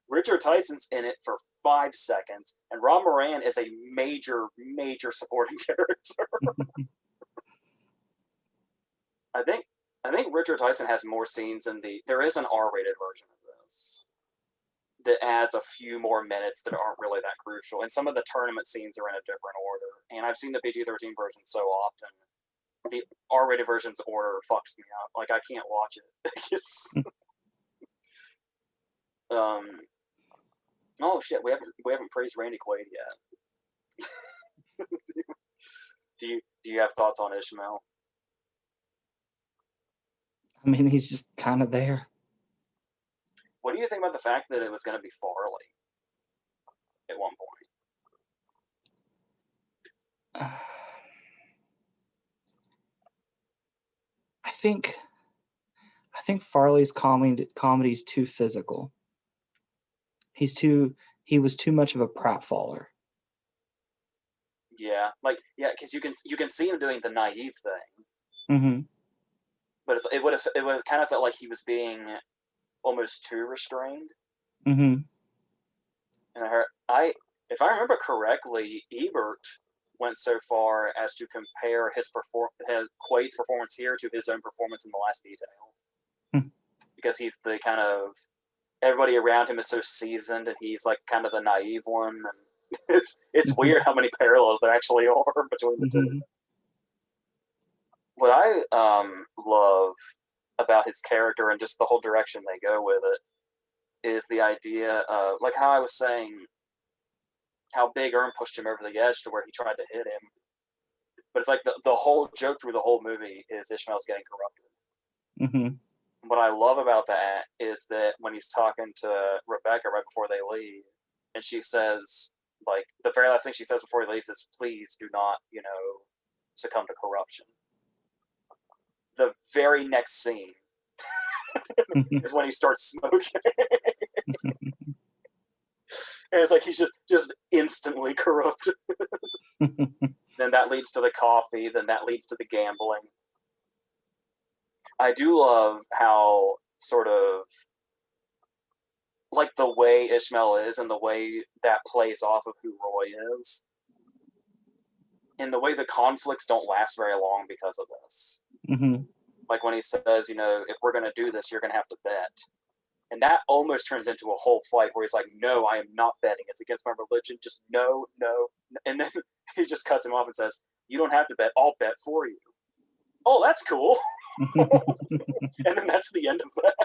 Speaker 1: Richard Tyson's in it for 5 seconds, and Rob Moran is a major, major supporting character. I think Richard Tyson has more scenes in there is an R-rated version of this that adds a few more minutes that aren't really that crucial, and some of the tournament scenes are in a different order. And I've seen the PG-13 version so often, the R-rated version's order fucks me up. Like I can't watch it. It's oh shit, we haven't praised Randy Quaid yet. do you have thoughts on Ishmael?
Speaker 2: I mean, he's just kind of there.
Speaker 1: What do you think about the fact that it was going to be Farley at one point?
Speaker 2: I think Farley's comedy's too physical. He was too much of a pratfaller.
Speaker 1: Yeah, because you can see him doing the naive thing.
Speaker 2: Mm-hmm.
Speaker 1: But it would have kind of felt like he was being almost too restrained.
Speaker 2: Mm-hmm.
Speaker 1: And if I remember correctly, Ebert went so far as to compare Quaid's performance here to his own performance in The Last Detail, because he's the kind of everybody around him is so seasoned, and he's like kind of the naive one. And it's weird how many parallels there actually are between the two. What I love about his character and just the whole direction they go with it is the idea of, like how I was saying, how Big Earn pushed him over the edge to where he tried to hit him. But it's like the whole joke through the whole movie is Ishmael's getting corrupted.
Speaker 2: Mm-hmm.
Speaker 1: What I love about that is that when he's talking to Rebecca right before they leave, and she says, like, the very last thing she says before he leaves is, please do not, succumb to corruption. The very next scene is when he starts smoking. And it's like he's just instantly corrupted. Then that leads to the coffee, then that leads to the gambling. I do love how sort of like the way Ishmael is and the way that plays off of who Roy is. And the way the conflicts don't last very long because of this.
Speaker 2: Mm-hmm.
Speaker 1: Like when he says, if we're going to do this, you're going to have to bet. And that almost turns into a whole fight where he's like, no, I am not betting. It's against my religion. Just no, no. And then he just cuts him off and says, you don't have to bet. I'll bet for you. Oh, that's cool. And then that's the end of that.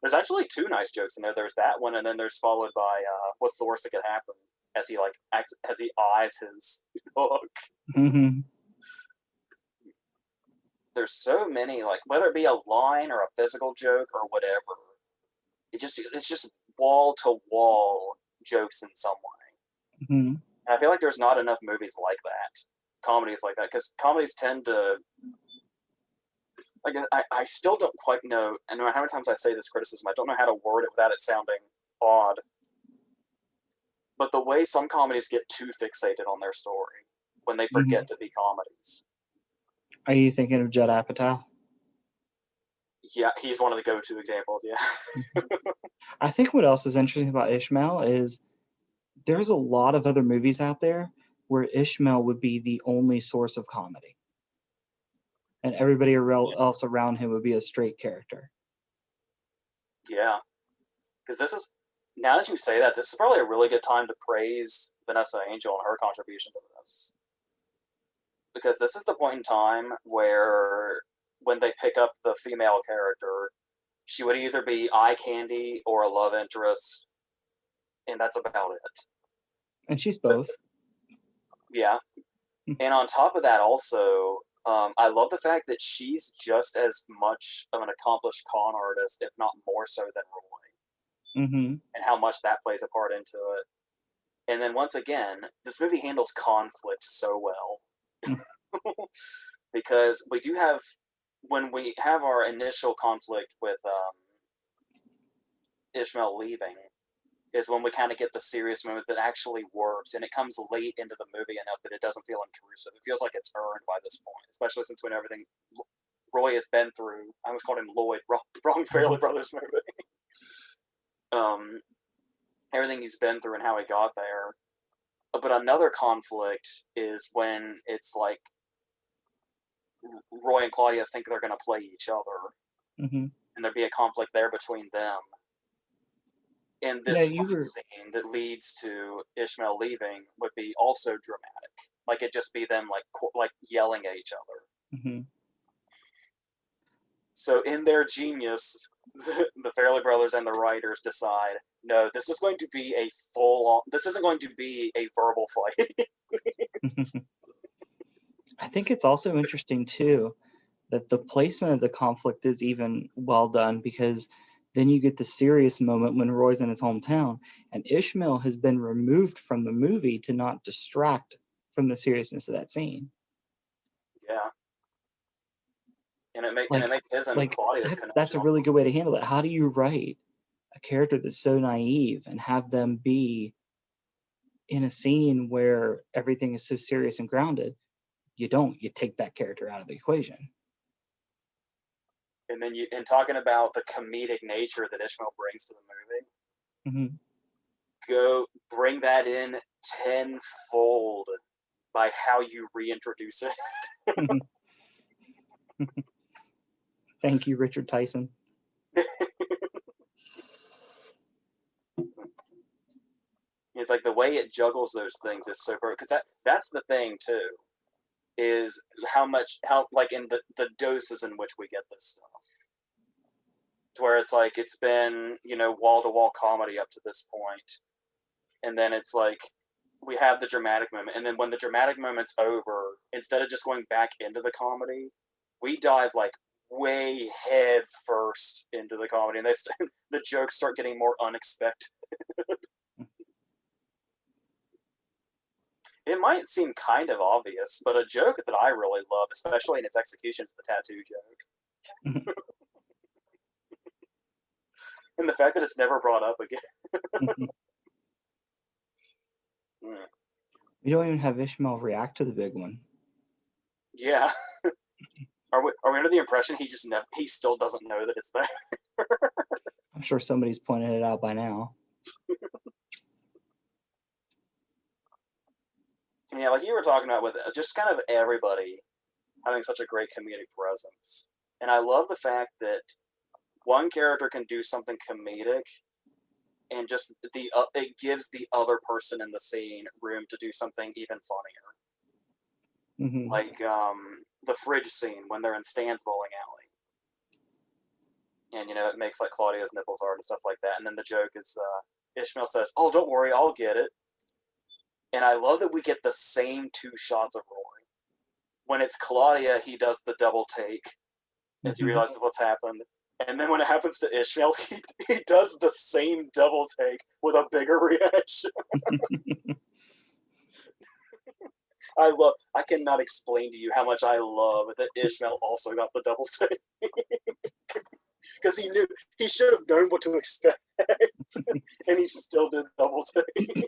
Speaker 1: There's actually two nice jokes in there. There's that one, and then there's followed by what's the worst that could happen as he eyes his book.
Speaker 2: Mm-hmm.
Speaker 1: There's so many, like, whether it be a line or a physical joke or whatever, it's just wall to wall jokes in some way.
Speaker 2: Mm-hmm.
Speaker 1: And I feel like there's not enough movies like that, comedies like that, because comedies tend to, like, I still don't quite know, and no matter how many times I say this criticism, I don't know how to word it without it sounding odd. But the way some comedies get too fixated on their story when they forget to be comedies.
Speaker 2: Are you thinking of Judd Apatow?
Speaker 1: Yeah, he's one of the go-to examples, yeah.
Speaker 2: I think what else is interesting about Ishmael is there's a lot of other movies out there where Ishmael would be the only source of comedy. And everybody else around him would be a straight character.
Speaker 1: Yeah. Because now that you say that, this is probably a really good time to praise Vanessa Angel and her contribution to this. Because this is the point in time where, when they pick up the female character, she would either be eye candy or a love interest, and that's about it.
Speaker 2: And she's both.
Speaker 1: Yeah. And on top of that, also, I love the fact that she's just as much of an accomplished con artist, if not more so, than Roy.
Speaker 2: Mm-hmm.
Speaker 1: And how much that plays a part into it. And then once again, this movie handles conflict so well. Because when we have our initial conflict with Ishmael leaving, is when we kind of get the serious moment that actually works, and it comes late into the movie enough that it doesn't feel intrusive. It feels like it's earned by this point, especially since when everything Roy has been through. I almost called him Lloyd, wrong Fairley Brothers movie. Everything he's been through and how he got there. But another conflict is when it's like Roy and Claudia think they're going to play each other, and there'd be a conflict there between them. And this scene that leads to Ishmael leaving would be also dramatic. Like, it'd just be them like yelling at each other.
Speaker 2: Mm-hmm.
Speaker 1: So in their genius, the Fairley Brothers and the writers decide, no, this is going to be a full-on, this isn't going to be a verbal fight.
Speaker 2: I think it's also interesting, too, that the placement of the conflict is even well done, because then you get the serious moment when Roy's in his hometown, and Ishmael has been removed from the movie to not distract from the seriousness of that scene.
Speaker 1: Yeah. And it makes his and Claudia's connection.
Speaker 2: That's a really good way to handle it. How do you write a character that's so naive and have them be in a scene where everything is so serious and grounded? You take that character out of the equation.
Speaker 1: And then talking about the comedic nature that Ishmael brings to the movie, go bring that in tenfold by how you reintroduce it.
Speaker 2: Thank you, Richard Tyson.
Speaker 1: It's like the way it juggles those things is so perfect, because that's the thing too, is how in the doses in which we get this stuff. to where it's like it's been, wall to wall comedy up to this point, and then it's like we have the dramatic moment, and then when the dramatic moment's over, instead of just going back into the comedy, we dive like way head first into the comedy, and the jokes start getting more unexpected. It might seem kind of obvious, but a joke that I really love, especially in its execution, is the tattoo joke, and the fact that it's never brought up again. Mm.
Speaker 2: We don't even have Ishmael react to the big one.
Speaker 1: Yeah. Are we under the impression he still doesn't know that it's there?
Speaker 2: I'm sure somebody's pointed it out by now.
Speaker 1: Yeah, like you were talking about with just kind of everybody having such a great comedic presence. And I love the fact that one character can do something comedic, and just it gives the other person in the scene room to do something even funnier.
Speaker 2: Mm-hmm.
Speaker 1: Like the fridge scene when they're in Stan's bowling alley, and it makes like Claudia's nipples hard and stuff like that. And then the joke is Ishmael says, "Oh, don't worry, I'll get it." And I love that we get the same two shots of Roy. When it's Claudia, he does the double take as he realizes what's happened. And then when it happens to Ishmael, he does the same double take with a bigger reaction. I cannot explain to you how much I love that Ishmael also got the double take. Because he should have known what to expect. And he still did double take.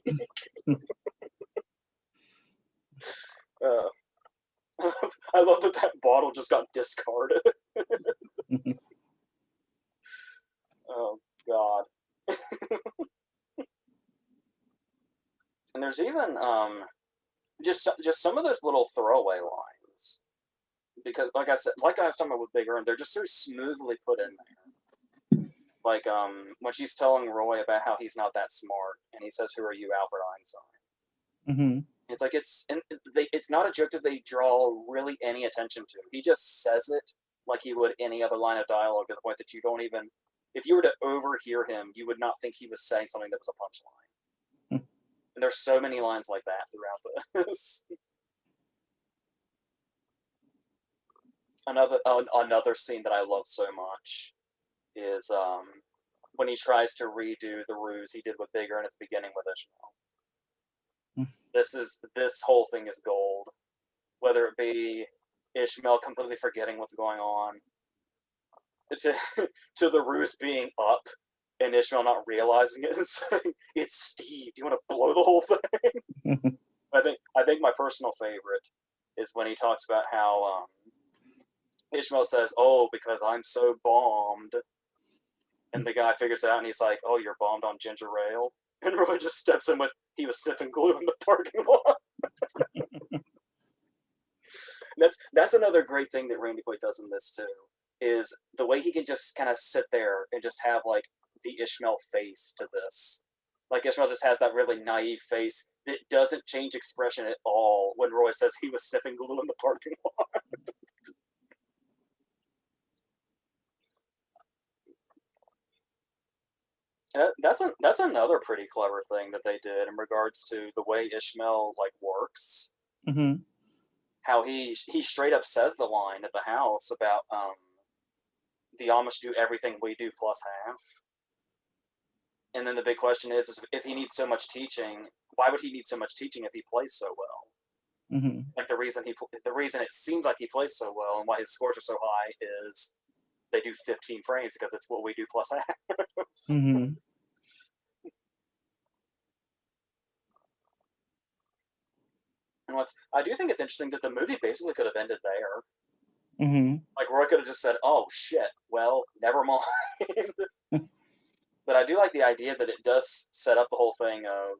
Speaker 1: I love that bottle just got discarded. Oh, God. And there's even just some of those little throwaway lines, because like I said, like I was talking about with Big Earn, they're just so smoothly put in there. Like when she's telling Roy about how he's not that smart, and he says, "Who are you, Albert Einstein?"
Speaker 2: Mm-hmm.
Speaker 1: It's like it's not a joke that they draw really any attention to. He just says it like he would any other line of dialogue, to the point that you don't even, if you were to overhear him, you would not think he was saying something that was a punchline. And there's so many lines like that throughout this. Another scene that I love so much is when he tries to redo the ruse he did with Bigger in its beginning with Ishmael. This whole thing is gold. Whether it be Ishmael completely forgetting what's going on, to the ruse being up and Ishmael not realizing it and saying, "It's Steve. Do you want to blow the whole thing?" I think my personal favorite is when he talks about how Ishmael says, "Oh, because I'm so bombed," and the guy figures it out, and he's like, "Oh, you're bombed on ginger ale," and Roy just steps in with, "He was sniffing glue in the parking lot." That's another great thing that Randy Quaid does in this too, is the way he can just kind of sit there and just have like the Ishmael face to this. Like Ishmael just has that really naive face that doesn't change expression at all when Roy says he was sniffing glue in the parking lot. That's another pretty clever thing that they did in regards to the way Ishmael like works.
Speaker 2: Mm-hmm.
Speaker 1: How he straight up says the line at the house about the Amish do everything we do plus half. And then the big question is if he needs so much teaching, why would he need so much teaching if he plays so well?
Speaker 2: Mm-hmm.
Speaker 1: Like the reason it seems like he plays so well and why his scores are so high is they do 15 frames because it's what we do plus half.
Speaker 2: Mm-hmm.
Speaker 1: And I do think it's interesting that the movie basically could have ended there.
Speaker 2: Mm-hmm.
Speaker 1: Like Roy could have just said, "Oh shit, well, never mind." But I do like the idea that it does set up the whole thing of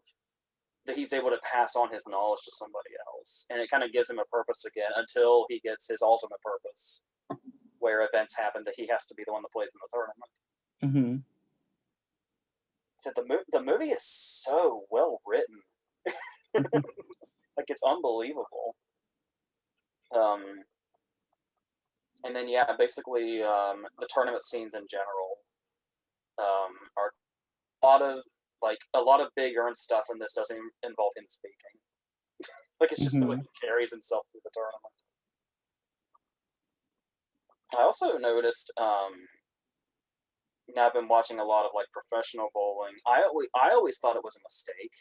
Speaker 1: that he's able to pass on his knowledge to somebody else, and it kind of gives him a purpose again until he gets his ultimate purpose, where events happen that he has to be the one that plays in the tournament.
Speaker 2: Mm-hmm.
Speaker 1: So the movie is so well written, like it's unbelievable. And then yeah, basically the tournament scenes in general. are a lot of a lot of big earned stuff, and this doesn't involve him speaking. Like it's just the way
Speaker 2: Hmm.
Speaker 1: he carries himself through the tournament. I also noticed. Now I've been watching a lot of professional bowling. I always thought it was a mistake.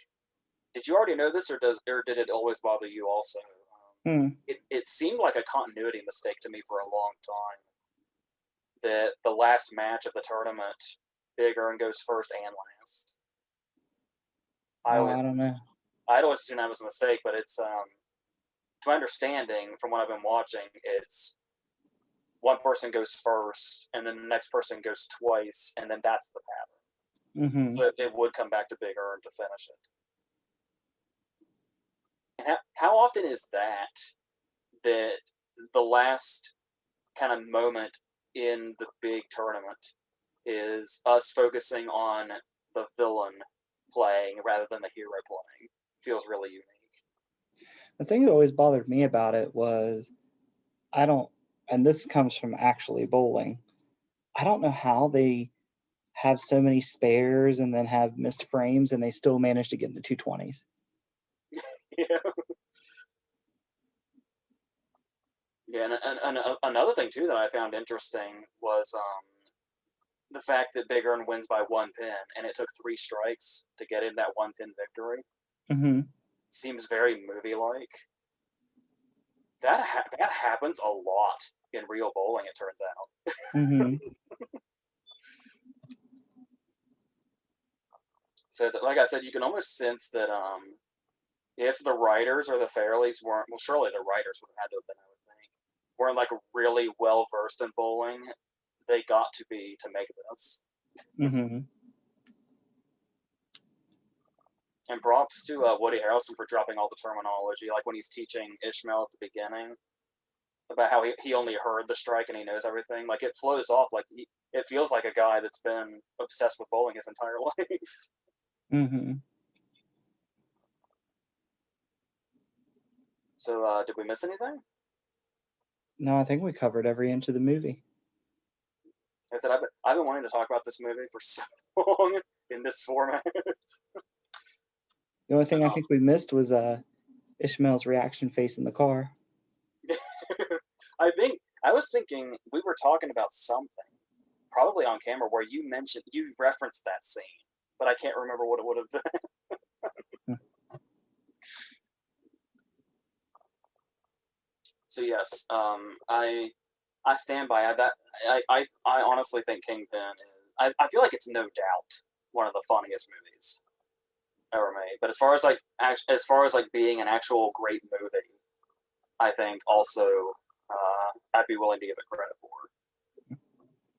Speaker 1: Did you already know this, or did it always bother you also?
Speaker 2: Hmm.
Speaker 1: It seemed like a continuity mistake to me for a long time. That the last match of the tournament, Big Earn goes first and last. I
Speaker 2: Oh,
Speaker 1: would
Speaker 2: I don't know.
Speaker 1: I'd always assumed that was a mistake, but it's to my understanding from what I've been watching, it's one person goes first, and then the next person goes twice, and then that's the pattern.
Speaker 2: Hmm.
Speaker 1: So it would come back to Big Earn to finish it. And how often is that the last kind of moment in the big tournament is us focusing on the villain playing rather than the hero playing? Feels really unique.
Speaker 2: The thing that always bothered me about it was I don't, and this comes from actually bowling. I don't know how they have so many spares and then have missed frames and they still manage to get in the 220s.
Speaker 1: Yeah, yeah. And another thing too that I found interesting was the fact that Big Earn wins by one pin, and it took 3 strikes to get in that one pin victory.
Speaker 2: Hmm.
Speaker 1: Seems very movie like. That happens a lot in real bowling. It turns out.
Speaker 2: Hmm.
Speaker 1: So like I said, you can almost sense that if the writers or the Fairleys weren't, well, surely the writers would have had to have been, I would think, weren't really well versed in bowling. They got to be to make this.
Speaker 2: Hmm.
Speaker 1: And props to Woody Harrelson for dropping all the terminology, like when he's teaching Ishmael at the beginning about how he only heard the strike and he knows everything. Like it flows off it feels like a guy that's been obsessed with bowling his entire life.
Speaker 2: Hmm.
Speaker 1: So did we miss anything?
Speaker 2: No, I think we covered every inch of the movie.
Speaker 1: I said I've been wanting to talk about this movie for so long in this format.
Speaker 2: The only thing I think we missed was Ishmael's reaction face in the car.
Speaker 1: I was thinking we were talking about something, probably on camera, where you referenced that scene, but I can't remember what it would have been. So yes, I stand by that. I honestly think Kingpin is. I feel like it's no doubt one of the funniest movies ever made. But as far as being an actual great movie, I think also I'd be willing to give it credit for,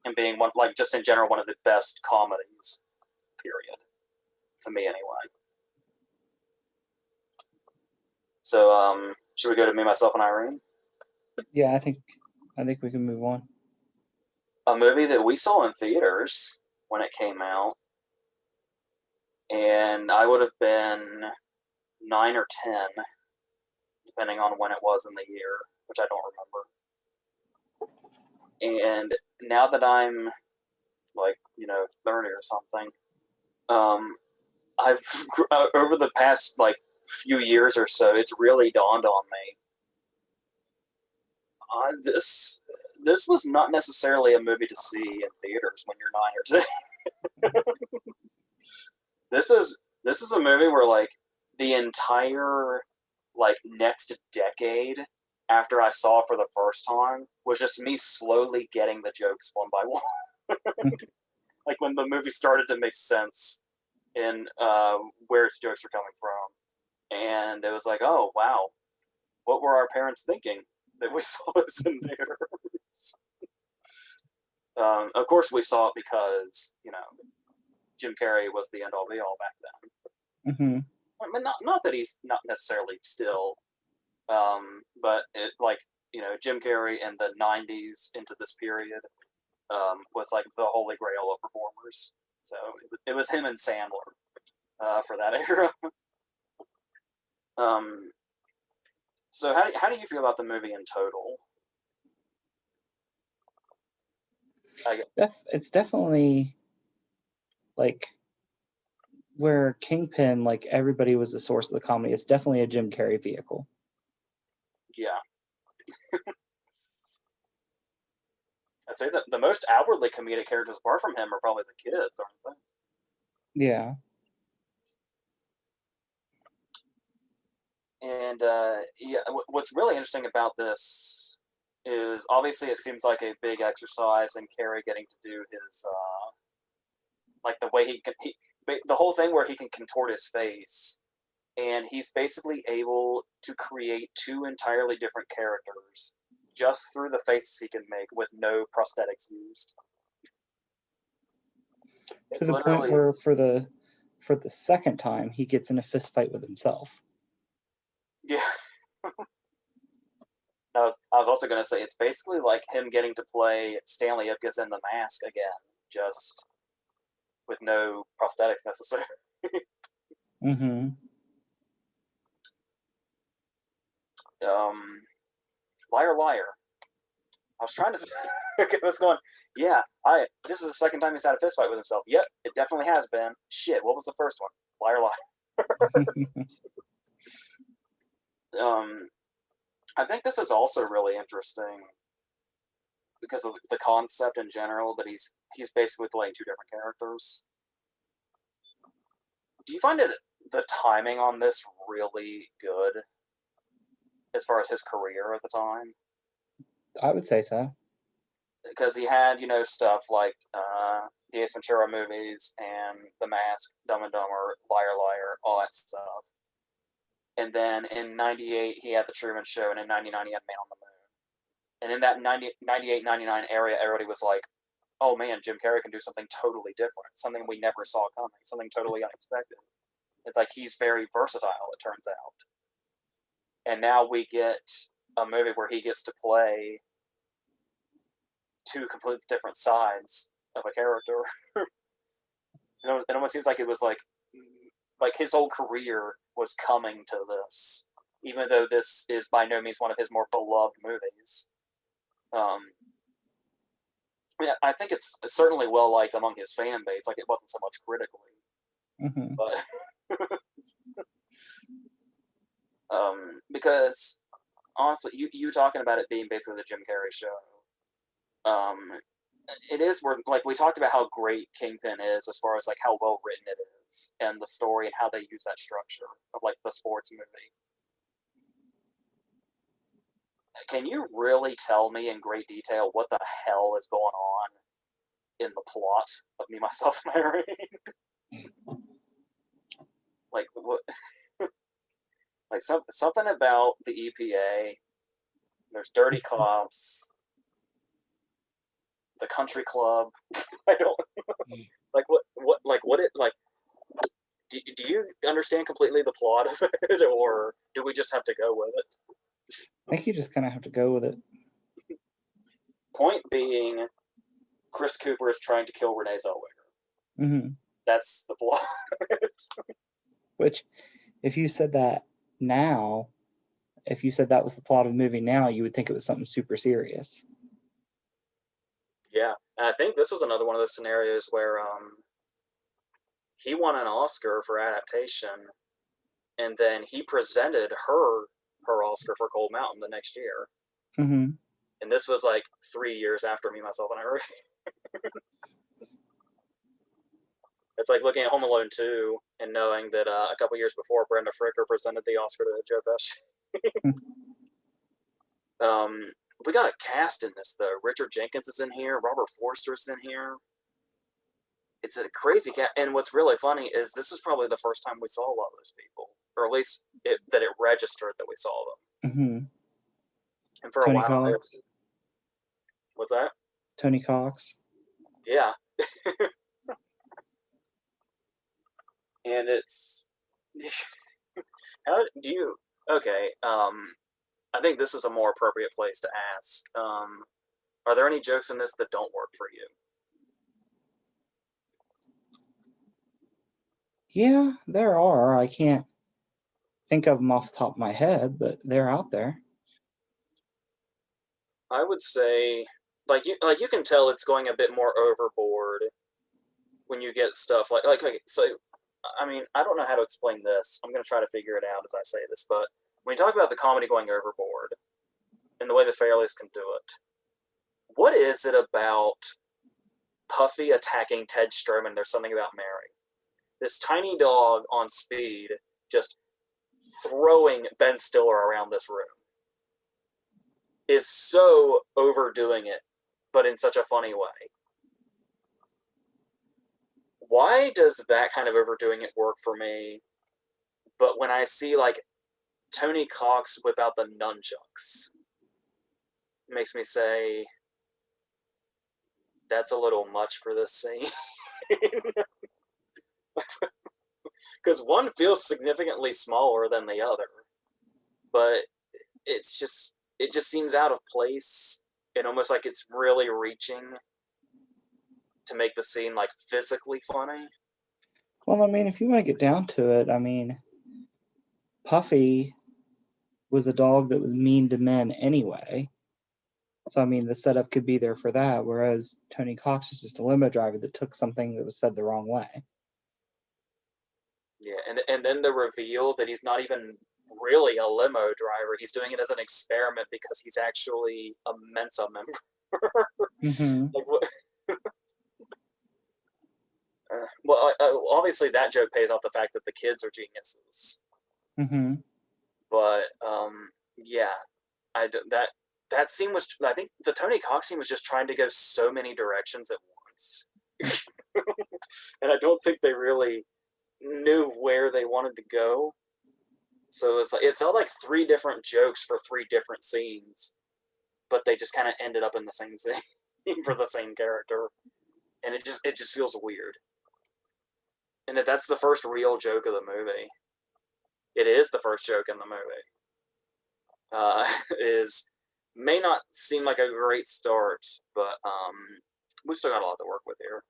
Speaker 1: and being one just in general one of the best comedies. Period. To me, anyway. So should we go to Me, Myself, and Irene?
Speaker 2: Yeah, I think we can move on.
Speaker 1: A movie that we saw in theaters when it came out, and I would have been 9 or 10, depending on when it was in the year, which I don't remember. And now that I'm 30 or something, um, I've over the past few years or so, it's really dawned on me. This was not necessarily a movie to see in theaters when you're 9 or 10. This is a movie where the entire next decade after I saw it for the first time was just me slowly getting the jokes one by one. Like when the movie started to make sense in where its jokes were coming from, and it was like, oh wow, what were our parents thinking that we saw this in theaters? Of course, we saw it because Jim Carrey was the end all be all back then.
Speaker 2: Hmm.
Speaker 1: I mean, not that he's not necessarily still, but Jim Carrey in the '90s into this period was like the holy grail of performers. So it was him and Sandler for that era. um, so how do you feel about the movie in total? I,
Speaker 2: It's definitely like where Kingpin, like everybody was the source of the comedy. It's definitely a Jim Carrey vehicle.
Speaker 1: Yeah. I'd say that the most outwardly comedic characters apart from him are probably the kids, aren't
Speaker 2: Yeah.
Speaker 1: they? And yeah, what's really interesting about this is obviously it seems like a big exercise in Carrey getting to do his like the way the whole thing where he can contort his face, and he's basically able to create two entirely different characters just through the faces he can make with no prosthetics used.
Speaker 2: To
Speaker 1: It's
Speaker 2: the point
Speaker 1: literally,
Speaker 2: where for the second time he gets in a fist fight with himself.
Speaker 1: yeah. I was also going to say it's basically like him getting to play Stanley Ipkiss in The Mask again, just with no prosthetics necessary.
Speaker 2: Mm-hmm.
Speaker 1: Liar, liar. I was trying to get what's going. Yeah, this is the second time he's had a fist fight with himself. Yep, it definitely has been. Shit, what was the first one? Liar, liar. I think this is also really interesting because of the concept in general that he's basically playing two different characters. Do you find the timing on this really good as far as his career at the time?
Speaker 2: I would say so.
Speaker 1: Because he had stuff like the Ace Ventura movies and The Mask, Dumb and Dumber, Liar Liar, all that stuff. And then in '98 he had The Truman Show, and in '99 he had Man on the Moon. And in that 98, 99 area, everybody was like, "Oh man, Jim Carrey can do something totally different, something we never saw coming, something totally unexpected." It's like he's very versatile, it turns out. And now we get a movie where he gets to play two completely different sides of a character. It almost seems like it was like his whole career was coming to this, even though this is by no means one of his more beloved movies. Yeah, I think it's certainly well liked among his fan base. Like it wasn't so much critically,
Speaker 2: Mm-hmm.
Speaker 1: but because honestly, you talking about it being basically the Jim Carrey show. It is where like we talked about how great Kingpin is as far as like how well written it is and the story and how they use that structure of like the sports movie. Can you really tell me in great detail what the hell is going on in the plot of Me, Myself, and Irene? Like what? Like something about the EPA. There's dirty cops. The country club. I don't like what it like. Do you understand completely the plot of it, or do we just have to go with it?
Speaker 2: I think you just kind of have to go with it.
Speaker 1: Point being, Chris Cooper is trying to kill Renee Zellweger.
Speaker 2: Mm-hmm.
Speaker 1: That's the plot.
Speaker 2: Which, if you said that now, if you said that was the plot of the movie now, you would think it was something super serious.
Speaker 1: Yeah, and I think this was another one of those scenarios where he won an Oscar for adaptation, and then he presented her Oscar for Cold Mountain the next year.
Speaker 2: Mm-hmm.
Speaker 1: And this was like 3 years after Me, Myself, and Irene. It's like looking at Home Alone 2 and knowing that a couple years before, Brenda Fricker presented the Oscar to Joe Pesci. We got a cast in this though. Richard Jenkins is in here. Robert Forster's in here. It's a crazy cast. And what's really funny is this is probably the first time we saw a lot of those people, or at least that it registered that we saw them.
Speaker 2: Mm-hmm.
Speaker 1: And for a
Speaker 2: Tony
Speaker 1: while,
Speaker 2: Cox.
Speaker 1: what's that?
Speaker 2: Tony Cox.
Speaker 1: Yeah. And it's how do you? Okay. I think this is a more appropriate place to ask. Are there any jokes in this that don't work for you?
Speaker 2: Yeah, there are. I can't think of them off the top of my head, but they're out there.
Speaker 1: I would say, like you can tell it's going a bit more overboard when you get stuff like okay, so I mean, I don't know how to explain this. I'm gonna try to figure it out as I say this, but when you talk about the comedy going overboard and the way the Fairleys can do it, what is it about Puffy attacking Ted Strowman? There's something about Mary. This tiny dog on speed just throwing Ben Stiller around this room is so overdoing it, but in such a funny way. Why does that kind of overdoing it work for me? But when I see like Tony Cox whip out the nunchucks, it makes me say that's a little much for this scene. Because one feels significantly smaller than the other, but it just seems out of place and almost like it's really reaching to make the scene like physically funny.
Speaker 2: Well, I mean, if you want to get down to it, I mean, Puffy was a dog that was mean to men anyway. So, I mean, the setup could be there for that, whereas Tony Cox is just a limo driver that took something that was said the wrong way.
Speaker 1: Yeah, and then the reveal that he's not even really a limo driver. He's doing it as an experiment because he's actually a Mensa member.
Speaker 2: Mm-hmm.
Speaker 1: Like what? Well, obviously that joke pays off the fact that the kids are geniuses.
Speaker 2: Mm-hmm.
Speaker 1: But yeah, that scene was. I think the Tony Cox scene was just trying to go so many directions at once, and I don't think they really knew where they wanted to go. So it's like it felt like three different jokes for three different scenes, but they just kind of ended up in the same scene for the same character, and it just feels weird. And that's the first real joke of the movie. It is the first joke in the movie. Is may not seem like a great start, but we've still got a lot to work with here.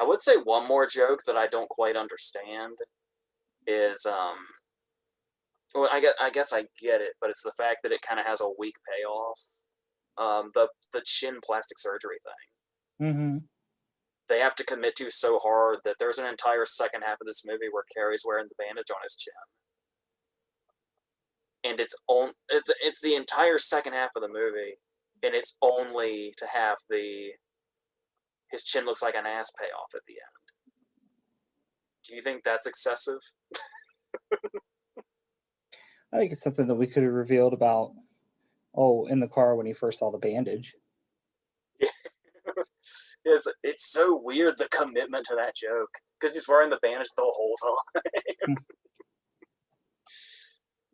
Speaker 1: I would say one more joke that I don't quite understand is well, I guess I get it, but it's the fact that it kind of has a weak payoff. The chin plastic surgery thing.
Speaker 2: Mm-hmm.
Speaker 1: They have to commit to so hard that there's an entire second half of this movie where Carrie's wearing the bandage on his chin, and it's the entire second half of the movie, and it's only to have the his chin looks like an ass payoff at the end. Do you think that's excessive?
Speaker 2: I think it's something that we could have revealed about, in the car when he first saw the bandage.
Speaker 1: It's so weird the commitment to that joke because he's wearing the bandage the whole time.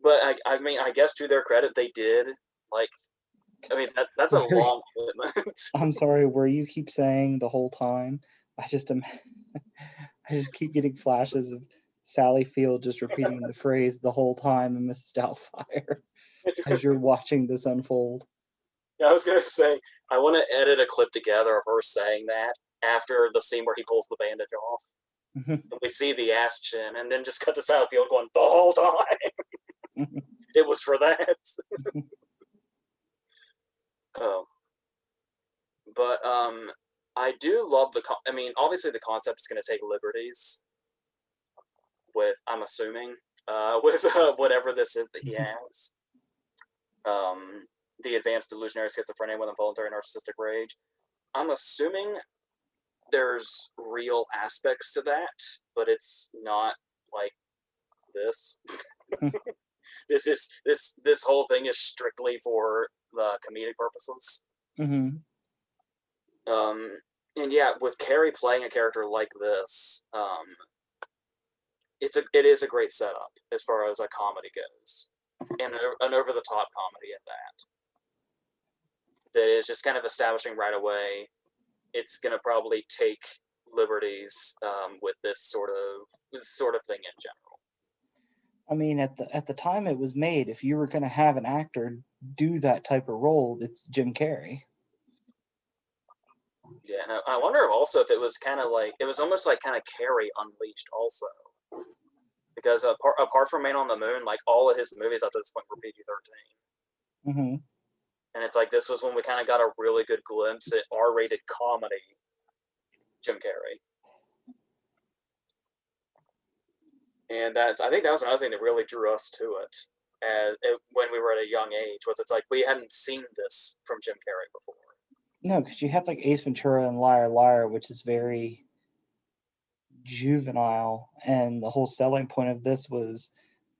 Speaker 1: But I mean, I guess to their credit, they did. Like, I mean, that's a long commitment.
Speaker 2: I'm sorry, where you keep saying the whole time, I just keep getting flashes of Sally Field just repeating the phrase the whole time in Mrs. Doubtfire as you're watching this unfold.
Speaker 1: Yeah, I was gonna say I want to edit a clip together of her saying that after the scene where he pulls the bandage off, and we see the ass chin, and then just cut to Sally Field going the whole time. It was for that. Oh, but I do love I mean, obviously the concept is going to take liberties with, I'm assuming, with whatever this is that he has. The advanced delusionary schizophrenia with involuntary narcissistic rage. I'm assuming there's real aspects to that, but it's not like this. This whole thing is strictly for the comedic purposes.
Speaker 2: Mm-hmm.
Speaker 1: And yeah, with Carrie playing a character like this, it is a great setup as far as a comedy goes, and an over the top comedy at that. That is just kind of establishing right away. It's gonna probably take liberties with this sort of thing in general.
Speaker 2: I mean, at the time it was made, if you were going to have an actor do that type of role, it's Jim Carrey.
Speaker 1: Yeah, and I wonder also if it was kind of like it was almost like kind of Carrey unleashed also, because apart from Man on the Moon, like all of his movies up to this point were PG-13.
Speaker 2: Mm-hmm.
Speaker 1: And it's like this was when we kind of got a really good glimpse at R-rated comedy. Jim Carrey. And I think that was another thing that really drew us to it, when we were at a young age, was it's like we hadn't seen this from Jim Carrey before.
Speaker 2: No, because you have like Ace Ventura and Liar Liar, which is very juvenile, and the whole selling point of this was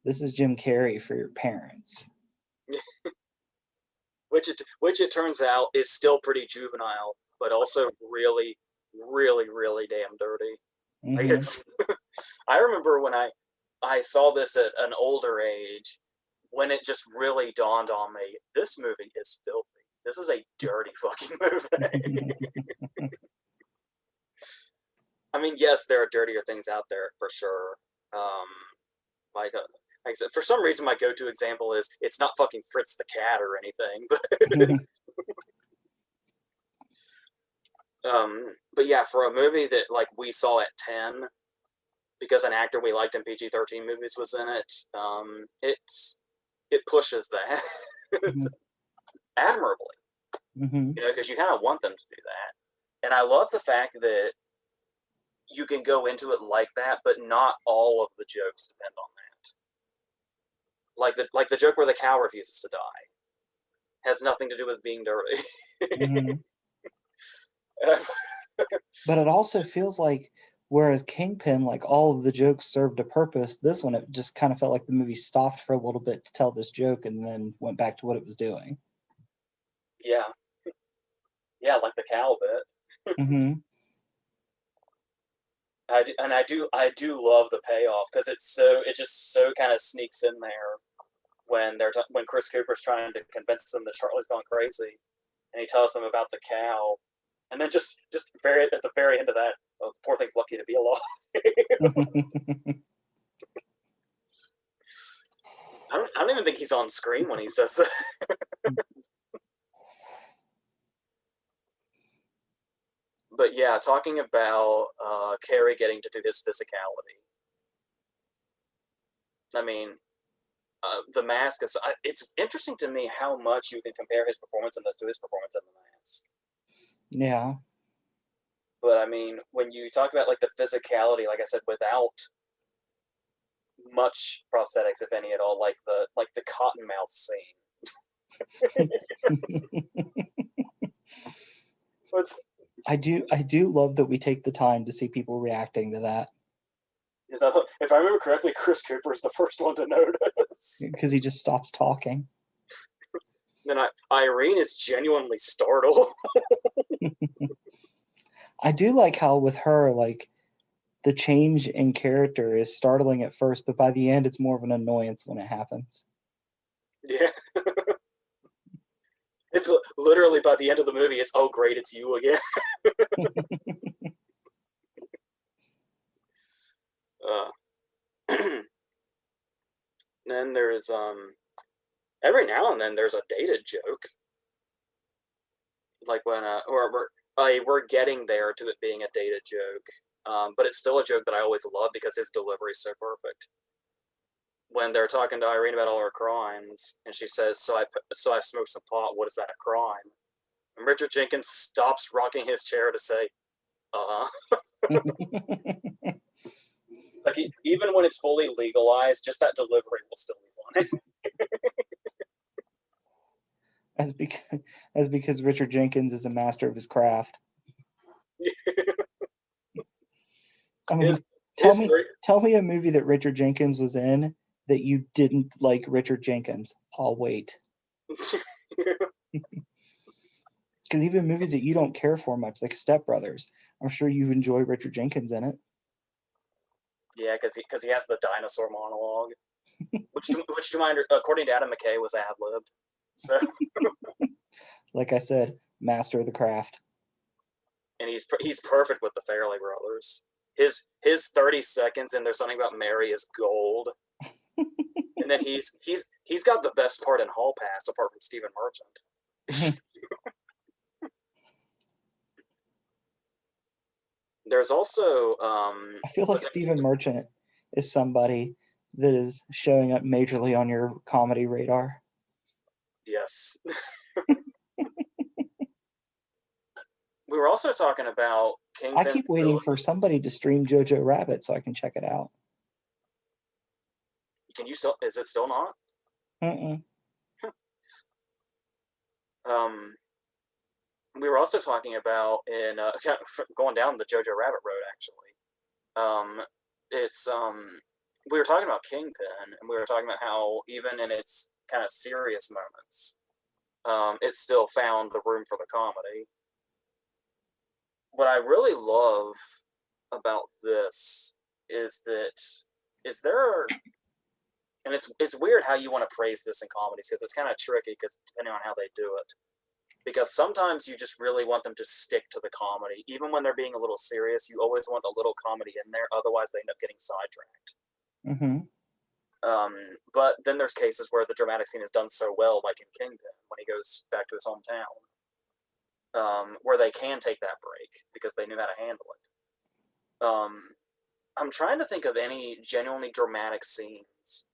Speaker 2: this is Jim Carrey for your parents.
Speaker 1: which it turns out is still pretty juvenile, but also really, really, really damn dirty. Like
Speaker 2: Mm-hmm.
Speaker 1: it's, I remember when I saw this at an older age, when it just really dawned on me, this movie is filthy. This is a dirty fucking movie. I mean, yes, there are dirtier things out there for sure. Like, like I said, for some reason, my go-to example is it's not fucking Fritz the cat or anything, but yeah, for a movie that like we saw at 10, because an actor we liked in PG-13 movies was in it, it pushes that admirably,
Speaker 2: Mm-hmm.
Speaker 1: because you kind of want them to do that, and I love the fact that you can go into it like that, but not all of the jokes depend on that. Like the joke where the cow refuses to die has nothing to do with being dirty.
Speaker 2: Mm-hmm. But it also feels like, whereas Kingpin, like all of the jokes served a purpose, this one, it just kind of felt like the movie stopped for a little bit to tell this joke and then went back to what it was doing.
Speaker 1: Yeah, yeah, like the cow bit.
Speaker 2: Mm-hmm.
Speaker 1: I do love the payoff, because it just so kind of sneaks in there when when Chris Cooper's trying to convince them that Charlie's gone crazy, and he tells them about the cow, and then just very at the very end of that, oh, the poor thing's lucky to be alive. I don't even think he's on screen when he says that. But yeah, talking about Carrie getting to do his physicality. I mean, the mask is. It's interesting to me how much you can compare his performance in this to his performance in the mask.
Speaker 2: Yeah.
Speaker 1: But I mean, when you talk about like the physicality, like I said, without much prosthetics, if any at all, like the cottonmouth scene. It's,
Speaker 2: I do love that we take the time to see people reacting to that,
Speaker 1: if I remember correctly, Chris Cooper is the first one to notice.
Speaker 2: because he just stops talking.
Speaker 1: Then Irene is genuinely startled.
Speaker 2: I do like how with her, like, the change in character is startling at first, but by the end it's more of an annoyance when it happens.
Speaker 1: Yeah. It's literally by the end of the movie, it's, oh great, it's you again. Then there's every now and then there's a dated joke, like when we're getting there to it being a dated joke, but it's still a joke that I always love because his delivery is so perfect. When they're talking to Irene about all her crimes, and she says, "So I smoked some pot. What is that, a crime?" And Richard Jenkins stops rocking his chair to say, Like even when it's fully legalized, just that delivery will still be funny.
Speaker 2: as because Richard Jenkins is a master of his craft. I mean,
Speaker 1: his,
Speaker 2: tell
Speaker 1: his
Speaker 2: me tell me a movie that Richard Jenkins was in that you didn't like Richard Jenkins. I'll wait. Because even movies that you don't care for much, like Step Brothers, I'm sure you enjoy Richard Jenkins in it.
Speaker 1: Yeah, because he has the dinosaur monologue, which to my according to Adam McKay was ad libbed. So,
Speaker 2: Like I said, master of the craft.
Speaker 1: and he's perfect with the Farrelly brothers. His 30 seconds and there's something about Mary is gold. And then he's got the best part in Hall Pass apart from Stephen Merchant. There's also
Speaker 2: I feel like Stephen Merchant is somebody that is showing up majorly on your comedy radar.
Speaker 1: yes. We were also talking about
Speaker 2: I
Speaker 1: Kingpin
Speaker 2: keep waiting
Speaker 1: really.
Speaker 2: for somebody to stream Jojo Rabbit so I can check it out.
Speaker 1: Can you still? Is it still not?
Speaker 2: Mm-mm.
Speaker 1: Um, we were also talking about in kind of going down the Jojo Rabbit road. Actually, it's we were talking about Kingpin, and we were talking about how even in its kind of serious moments, it still found the room for the comedy. What I really love about this is that is there and it's weird how you want to praise this in comedies because it's kind of tricky because depending on how they do it. Because sometimes you just really want them to stick to the comedy, even when they're being a little serious. You always want a little comedy in there, otherwise they end up getting sidetracked.
Speaker 2: Mm-hmm.
Speaker 1: But then there's cases where the dramatic scene is done so well, like in Kingpin when he goes back to his hometown, where they can take that break because they knew how to handle it. I'm trying to think of any genuinely dramatic scenes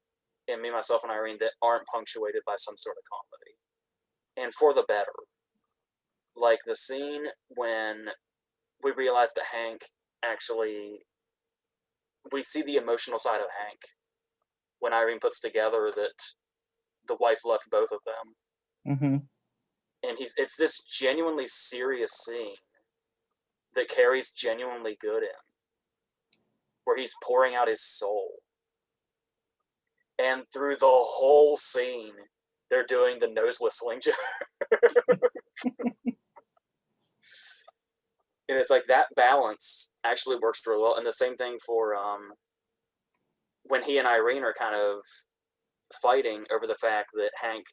Speaker 1: in Me, Myself, and Irene that aren't punctuated by some sort of comedy, and for the better. Like the scene when we realize that Hank actually, we see the emotional side of Hank when Irene puts together that the wife left both of them,
Speaker 2: Mm-hmm.
Speaker 1: and it's this genuinely serious scene that Carrie's genuinely good in, where he's pouring out his soul, and through the whole scene, they're doing the nose whistling joke. And it's like that balance actually works really well. And the same thing for when he and Irene are kind of fighting over the fact that Hank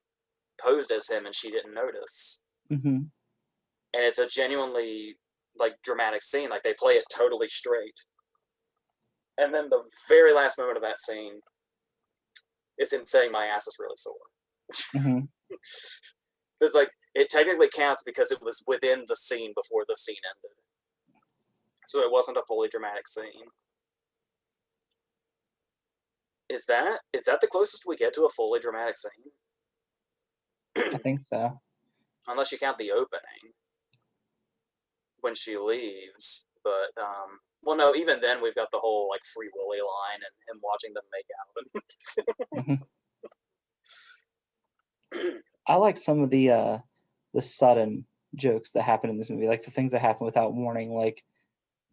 Speaker 1: posed as him and she didn't notice.
Speaker 2: Mm-hmm.
Speaker 1: And it's a genuinely like dramatic scene. Like they play it totally straight. And then the very last moment of that scene is him saying my ass is really sore.
Speaker 2: Mm-hmm.
Speaker 1: It's like it technically counts because it was within the scene before the scene ended. So it wasn't a fully dramatic scene. Is that the closest we get to a fully dramatic scene?
Speaker 2: I think so.
Speaker 1: Unless you count the opening when she leaves. But well, no, even then we've got the whole like Free Willy line and him watching them make
Speaker 2: Mm-hmm.
Speaker 1: out.
Speaker 2: I like some of the sudden jokes that happen in this movie, like the things that happen without warning, like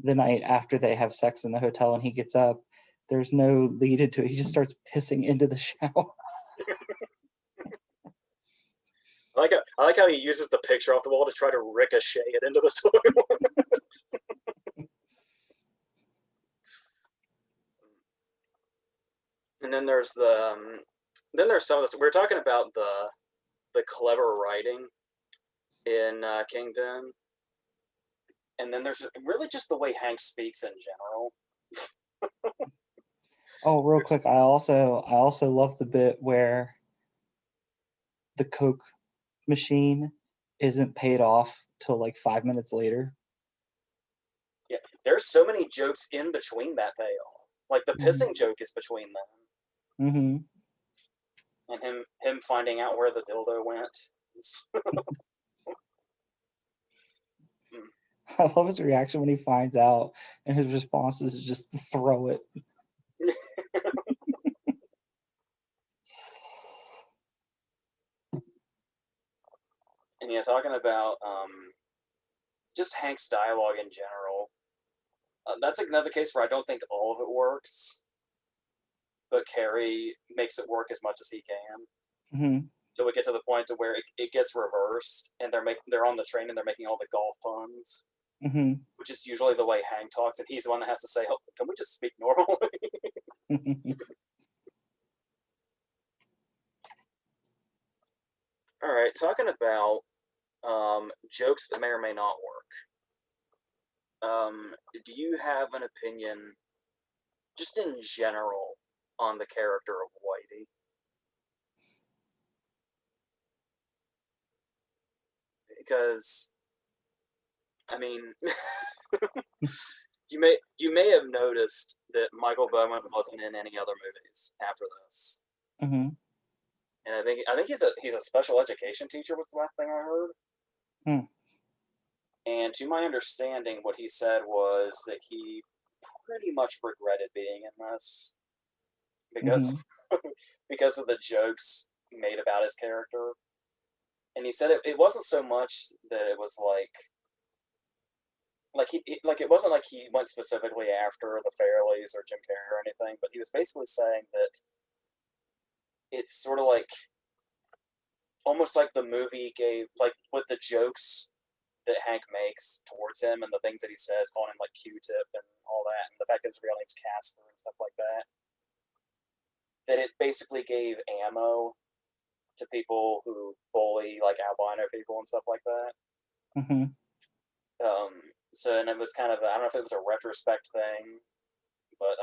Speaker 2: the night after they have sex in the hotel and he gets up. There's no lead into it. He just starts pissing into the shower.
Speaker 1: I like how he uses the picture off the wall to try to ricochet it into the toilet. And then there's some of this. We're talking about the clever writing in Kingpin, and then there's really just the way Hank speaks in general.
Speaker 2: Oh, real
Speaker 1: It's
Speaker 2: quick, I also love the bit where the Coke machine isn't paid off till like 5 minutes later.
Speaker 1: Yeah, there's so many jokes in between that payoff. Like the
Speaker 2: Mm-hmm.
Speaker 1: pissing joke is between them,
Speaker 2: Mm-hmm.
Speaker 1: and him finding out where the dildo went.
Speaker 2: I love his reaction when he finds out, and his response is just throw it.
Speaker 1: And yeah, talking about just Hank's dialogue in general. That's another case where I don't think all of it works, but Carrie makes it work as much as he can.
Speaker 2: Mm-hmm.
Speaker 1: So we get to the point to where it gets reversed, and they're on the train and they're making all the golf puns,
Speaker 2: Mm-hmm.
Speaker 1: which is usually the way Hank talks, and he's the one that has to say, "Oh, can we just speak normally?" All right, talking about jokes that may or may not work. Do you have an opinion, just in general, on the character of Whitey? Because I mean, you may have noticed that Michael Bowman wasn't in any other movies after this,
Speaker 2: Mm-hmm.
Speaker 1: and I think he's a special education teacher was the last thing I heard.
Speaker 2: Hmm.
Speaker 1: And to my understanding, what he said was that he pretty much regretted being in this because
Speaker 2: Hmm.
Speaker 1: because of the jokes made about his character. And he said it wasn't so much that it was like it wasn't like he went specifically after the Fairleys or Jim Carrey or anything, but he was basically saying that it's sort of like almost like the movie gave like with the jokes that Hank makes towards him and the things that he says, calling him like Q-tip and all that, and the fact that his real name's Casper and stuff like that, that it basically gave ammo to people who bully like albino people and stuff like that.
Speaker 2: Hmm.
Speaker 1: So and it was kind of I don't know if it was a retrospect thing, but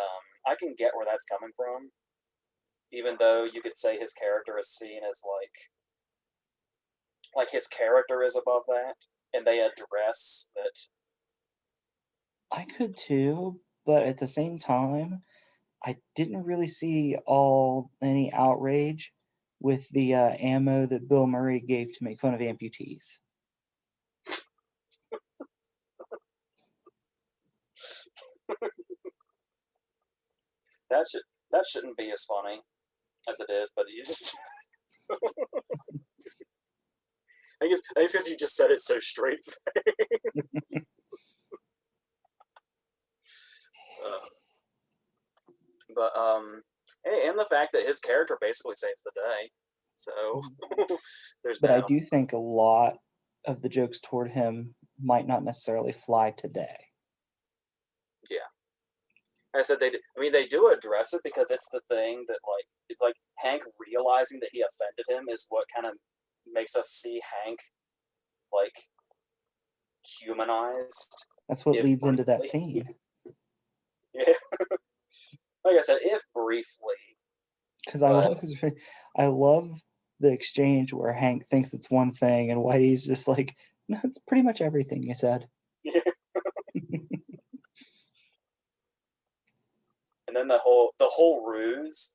Speaker 1: I can get where that's coming from. Even though you could say his character is seen as like his character is above that, and they address that.
Speaker 2: I could too, but at the same time, I didn't really see all any outrage with the ammo that Bill Murray gave to make fun of amputees.
Speaker 1: That shouldn't be as funny as it is, but you just I guess because you just said it so straight. Uh, but and the fact that his character basically saves the day, so there's
Speaker 2: But I
Speaker 1: that.
Speaker 2: do think a lot of the jokes toward him might not necessarily fly today.
Speaker 1: Yeah, I said I mean, they do address it because it's the thing that it's like Hank realizing that he offended him is what kind of makes us see Hank like humanized,
Speaker 2: That's what
Speaker 1: if
Speaker 2: leads into that
Speaker 1: briefly.
Speaker 2: scene.
Speaker 1: Yeah, like I said, if briefly,
Speaker 2: Because
Speaker 1: but
Speaker 2: I love the exchange where Hank thinks it's one thing and Whitey's just like, no, it's pretty much everything you said.
Speaker 1: yeah. And then the whole ruse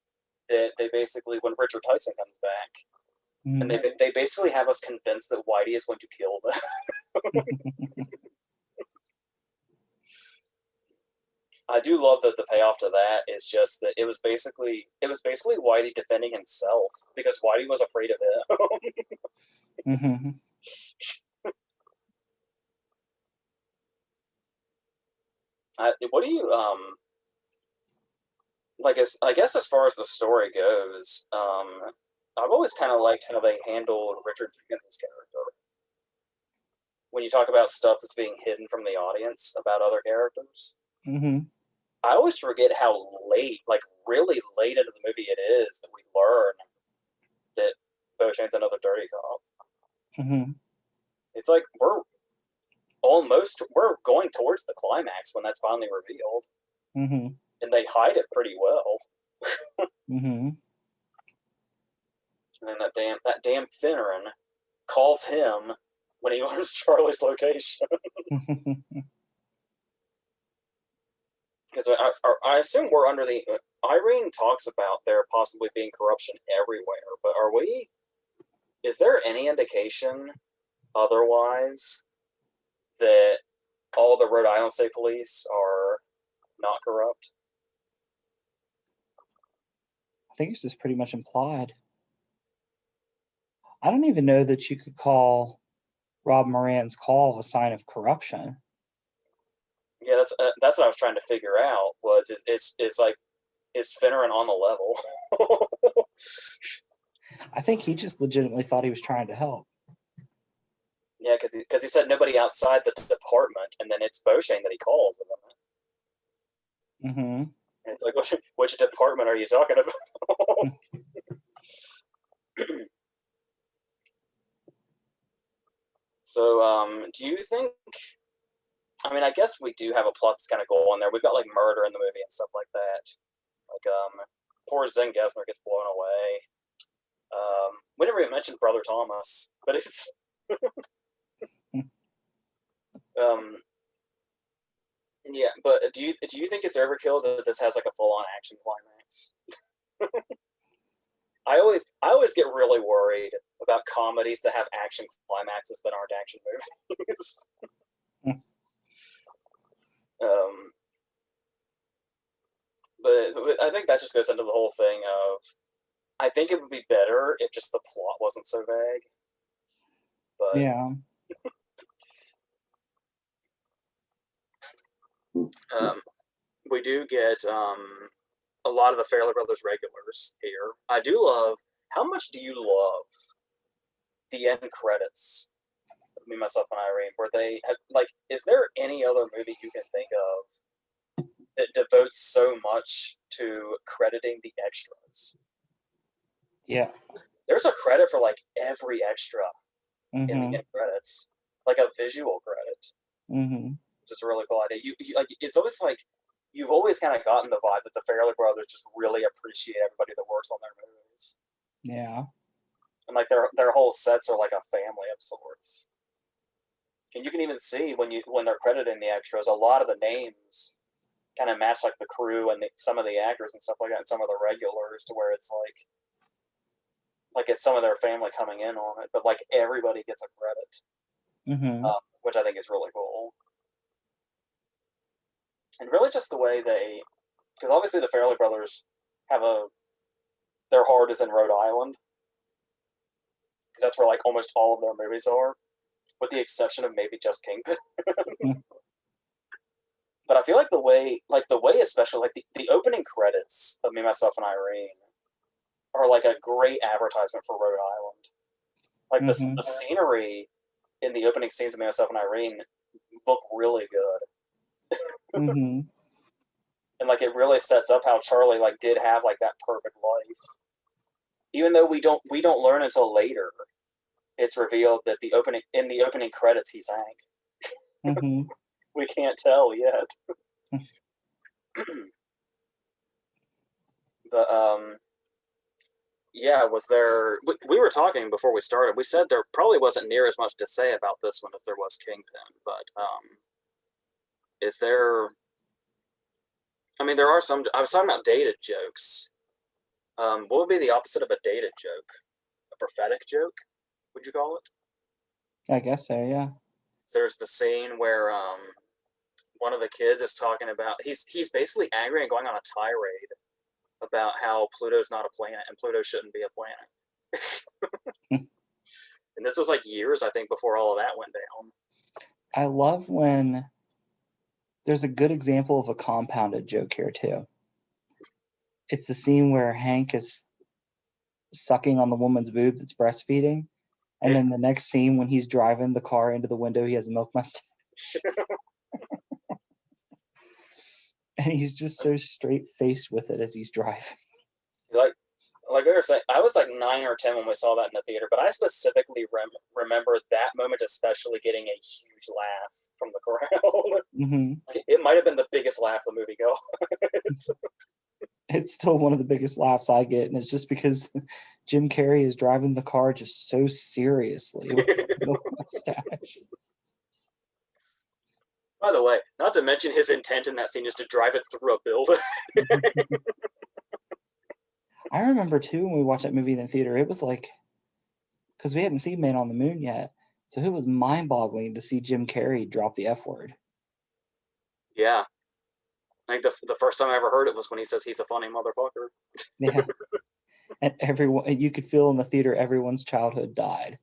Speaker 1: that they basically when Richard Tyson comes back and
Speaker 2: Mm.
Speaker 1: they basically have us convinced that Whitey is going to kill them. I do love that the payoff to that is just that it was basically Whitey defending himself because Whitey was afraid of him.
Speaker 2: Hmm.
Speaker 1: What do you like? I guess as far as the story goes, I've always kind of liked how they handled Richard Jenkins' character when you talk about stuff that's being hidden from the audience about other characters.
Speaker 2: Hmm.
Speaker 1: I always forget how late, like really late into the movie it is that we learn that Beauchamp's another dirty cop.
Speaker 2: Hmm.
Speaker 1: It's like we're going towards the climax when that's finally revealed,
Speaker 2: Hmm.
Speaker 1: and they hide it pretty well.
Speaker 2: Hmm.
Speaker 1: And then that damn Finneran calls him when he learns Charlie's location. Because I assume we're under the Irene talks about there possibly being corruption everywhere, but are we? Is there any indication otherwise that all the Rhode Island State Police are not corrupt?
Speaker 2: I think it's just pretty much implied. I don't even know that you could call Rob Moran's call a sign of corruption.
Speaker 1: Yeah, that's what I was trying to figure out. Was is like is Finneran on the level?
Speaker 2: I think he just legitimately thought he was trying to help.
Speaker 1: Yeah, because he said nobody outside the department, and then it's Beauchamp that he calls,
Speaker 2: Hmm.
Speaker 1: and it's like, which department are you talking about? So, do you think? I mean, I guess we do have a plot that's kind of going there. We've got like murder in the movie and stuff like that. Like, poor Zen Gessner gets blown away. We never even mentioned Brother Thomas, but it's um, yeah. But do you think it's overkill that this has like a full on action climax? I always get really worried about comedies that have action climaxes that aren't action movies. Um, but I think that just goes into the whole thing of I think it would be better if just the plot wasn't so vague. But
Speaker 2: Yeah.
Speaker 1: um, we do get a lot of the Fairley Brothers regulars here. I do love. How much do you love the end credits of Me, Myself, and Irene? Where they have, like, is there any other movie you can think of that devotes so much to crediting the extras?
Speaker 2: Yeah.
Speaker 1: There's a credit for like every extra in the
Speaker 2: Mm-hmm.
Speaker 1: end credits, like a visual credit,
Speaker 2: Mm-hmm.
Speaker 1: which is a really cool idea. You like it's always like you've always kind of gotten the vibe that the Fairley Brothers just really appreciate everybody that works on their movies,
Speaker 2: Yeah.
Speaker 1: and like their whole sets are like a family of sorts. And you can even see when they're crediting the extras, a lot of the names kind of match like the crew and some of the actors and stuff like that, and some of the regulars, to where it's like it's some of their family coming in on it, but like everybody gets a credit,
Speaker 2: Mm-hmm.
Speaker 1: which I think is really cool. And really just the way they, because obviously the Fairley Brothers have their heart is in Rhode Island, because that's where like almost all of their movies are, with the exception of maybe just Kingpin. But I feel like the way, especially like the opening credits of Me, Myself, and Irene are like a great advertisement for Rhode Island. Like
Speaker 2: Mm-hmm.
Speaker 1: the scenery in the opening scenes of Me, Myself, and Irene look really good,
Speaker 2: Mm-hmm.
Speaker 1: and like it really sets up how Charlie like did have like that perfect life. Even though we don't learn until later, it's revealed that the opening credits he sang.
Speaker 2: Mm-hmm.
Speaker 1: We can't tell yet. But yeah, was there? We were talking before we started. We said there probably wasn't near as much to say about this one if there was Kingpin. But is there? I mean, there are some. I was talking about dated jokes. What would be the opposite of a dated joke? A prophetic joke? Would you call it?
Speaker 2: I guess so, yeah.
Speaker 1: There's the scene where one of the kids is talking about he's basically angry and going on a tirade about how Pluto's not a planet and Pluto shouldn't be a planet. And this was like years, I think, before all of that went down.
Speaker 2: I love when there's a good example of a compounded joke here too. It's the scene where Hank is sucking on the woman's boob that's breastfeeding. And then the next scene when he's driving the car into the window, he has a milk mustache. And he's just so straight faced with it as he's driving.
Speaker 1: like like we were saying, I was like 9 or 10 when we saw that in the theater, but I specifically remember that moment, especially getting a huge laugh from the crowd.
Speaker 2: Mm-hmm.
Speaker 1: It might have been the biggest laugh the movie got.
Speaker 2: It's still one of the biggest laughs I get, and it's just because Jim Carrey is driving the car just so seriously with his milk mustache.
Speaker 1: By the way, not to mention his intent in that scene is to drive it through a building.
Speaker 2: I remember too when we watched that movie in the theater, it was like, because we hadn't seen Man on the Moon yet, so it was mind-boggling to see Jim Carrey drop the F word.
Speaker 1: Yeah, I think the first time I ever heard it was when he says he's a funny motherfucker.
Speaker 2: Yeah, and everyone, you could feel in the theater, everyone's childhood died.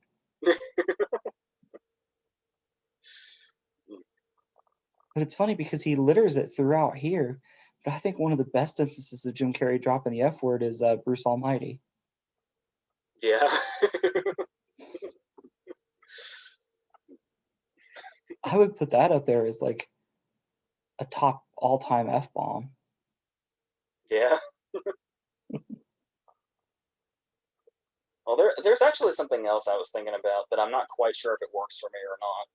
Speaker 2: But it's funny because he litters it throughout here. But I think one of the best instances of Jim Carrey dropping the F word is Bruce Almighty.
Speaker 1: Yeah.
Speaker 2: I would put that up there as like a top all-time F-bomb.
Speaker 1: Yeah. Well, there's actually something else I was thinking about that I'm not quite sure if it works for me or not,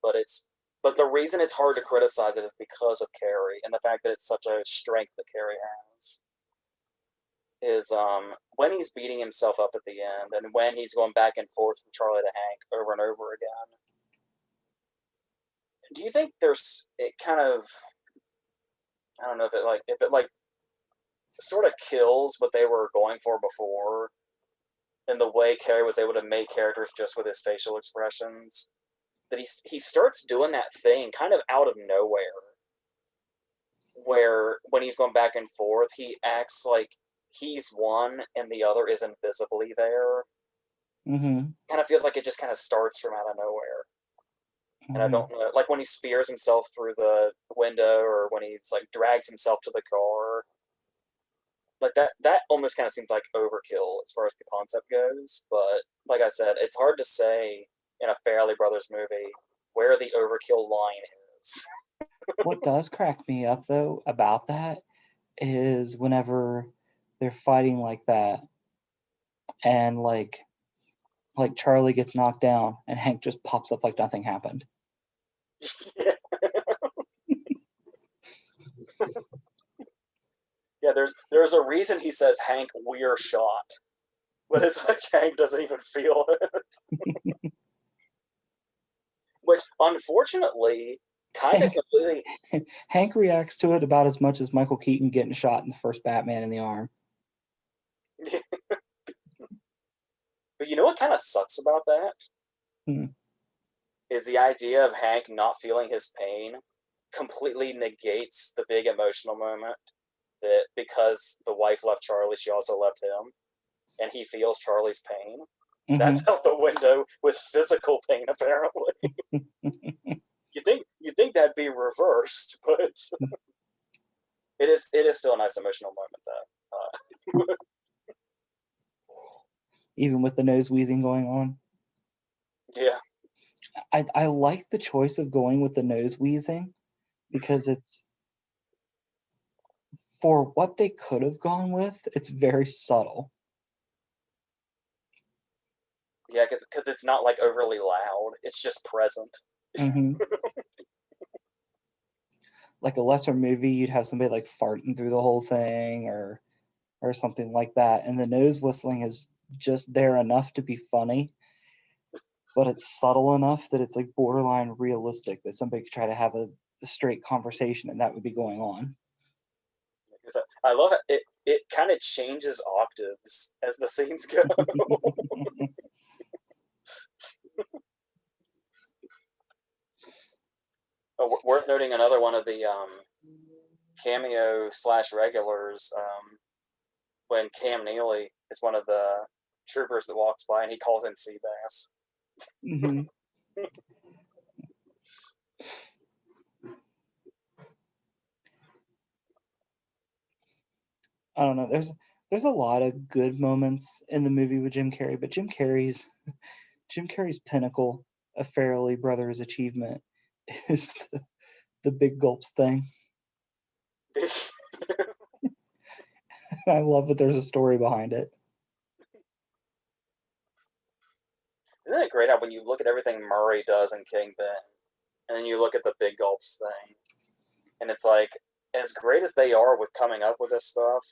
Speaker 1: but the reason it's hard to criticize it is because of Carrie and the fact that it's such a strength that Carrie has. Is when he's beating himself up at the end and when he's going back and forth from Charlie to Hank over and over again. Do you think there's it kind of I don't know if it like sort of kills what they were going for before in the way Carrie was able to make characters just with his facial expressions, that he starts doing that thing kind of out of nowhere, where when he's going back and forth, he acts like he's one and the other is invisibly there.
Speaker 2: Mm-hmm.
Speaker 1: Kind of feels like it just kind of starts from out of nowhere. And I
Speaker 2: Mm-hmm.
Speaker 1: don't know, like when he spears himself through the window, or when he's like drags himself to the car, like that almost kind of seems like overkill as far as the concept goes. But like I said, it's hard to say in a Farrelly Brothers movie where the overkill line is.
Speaker 2: What does crack me up though about that is whenever they're fighting like that, and like Charlie gets knocked down and Hank just pops up like nothing happened.
Speaker 1: Yeah. Yeah, there's a reason he says, Hank, we're shot. But it's like Hank doesn't even feel it. Which unfortunately kind of
Speaker 2: Hank
Speaker 1: completely.
Speaker 2: Hank reacts to it about as much as Michael Keaton getting shot in the first Batman in the arm.
Speaker 1: But you know what kind of sucks about that?
Speaker 2: Hmm.
Speaker 1: Is the idea of Hank not feeling his pain completely negates the big emotional moment that because the wife left Charlie, she also left him, and he feels Charlie's pain. That's
Speaker 2: Mm-hmm.
Speaker 1: out the window with physical pain, apparently. You think that'd be reversed, but it is still a nice emotional moment though.
Speaker 2: Even with the nose wheezing going on.
Speaker 1: Yeah,
Speaker 2: I like the choice of going with the nose wheezing because it's for what they could have gone with, it's very subtle.
Speaker 1: yeah, because it's not like overly loud. It's just present.
Speaker 2: Mm-hmm. Like a lesser movie, you'd have somebody like farting through the whole thing or something like that. And the nose whistling is just there enough to be funny, but it's subtle enough that it's like borderline realistic that somebody could try to have a straight conversation and that would be going on.
Speaker 1: I love it. It kind of changes octaves as the scenes go. Oh, worth noting another one of the cameo slash regulars, when Cam Neely is one of the troopers that walks by and he calls him Seabass.
Speaker 2: Mm-hmm. I don't know. There's a lot of good moments in the movie with Jim Carrey, but Jim Carrey's pinnacle of Farrelly Brothers achievement is the big gulps thing.
Speaker 1: Isn't
Speaker 2: I love that there's a story behind it.
Speaker 1: it great how when you look at everything Murray does in Kingpin, and then you look at the big gulps thing, and it's like, as great as they are with coming up with this stuff,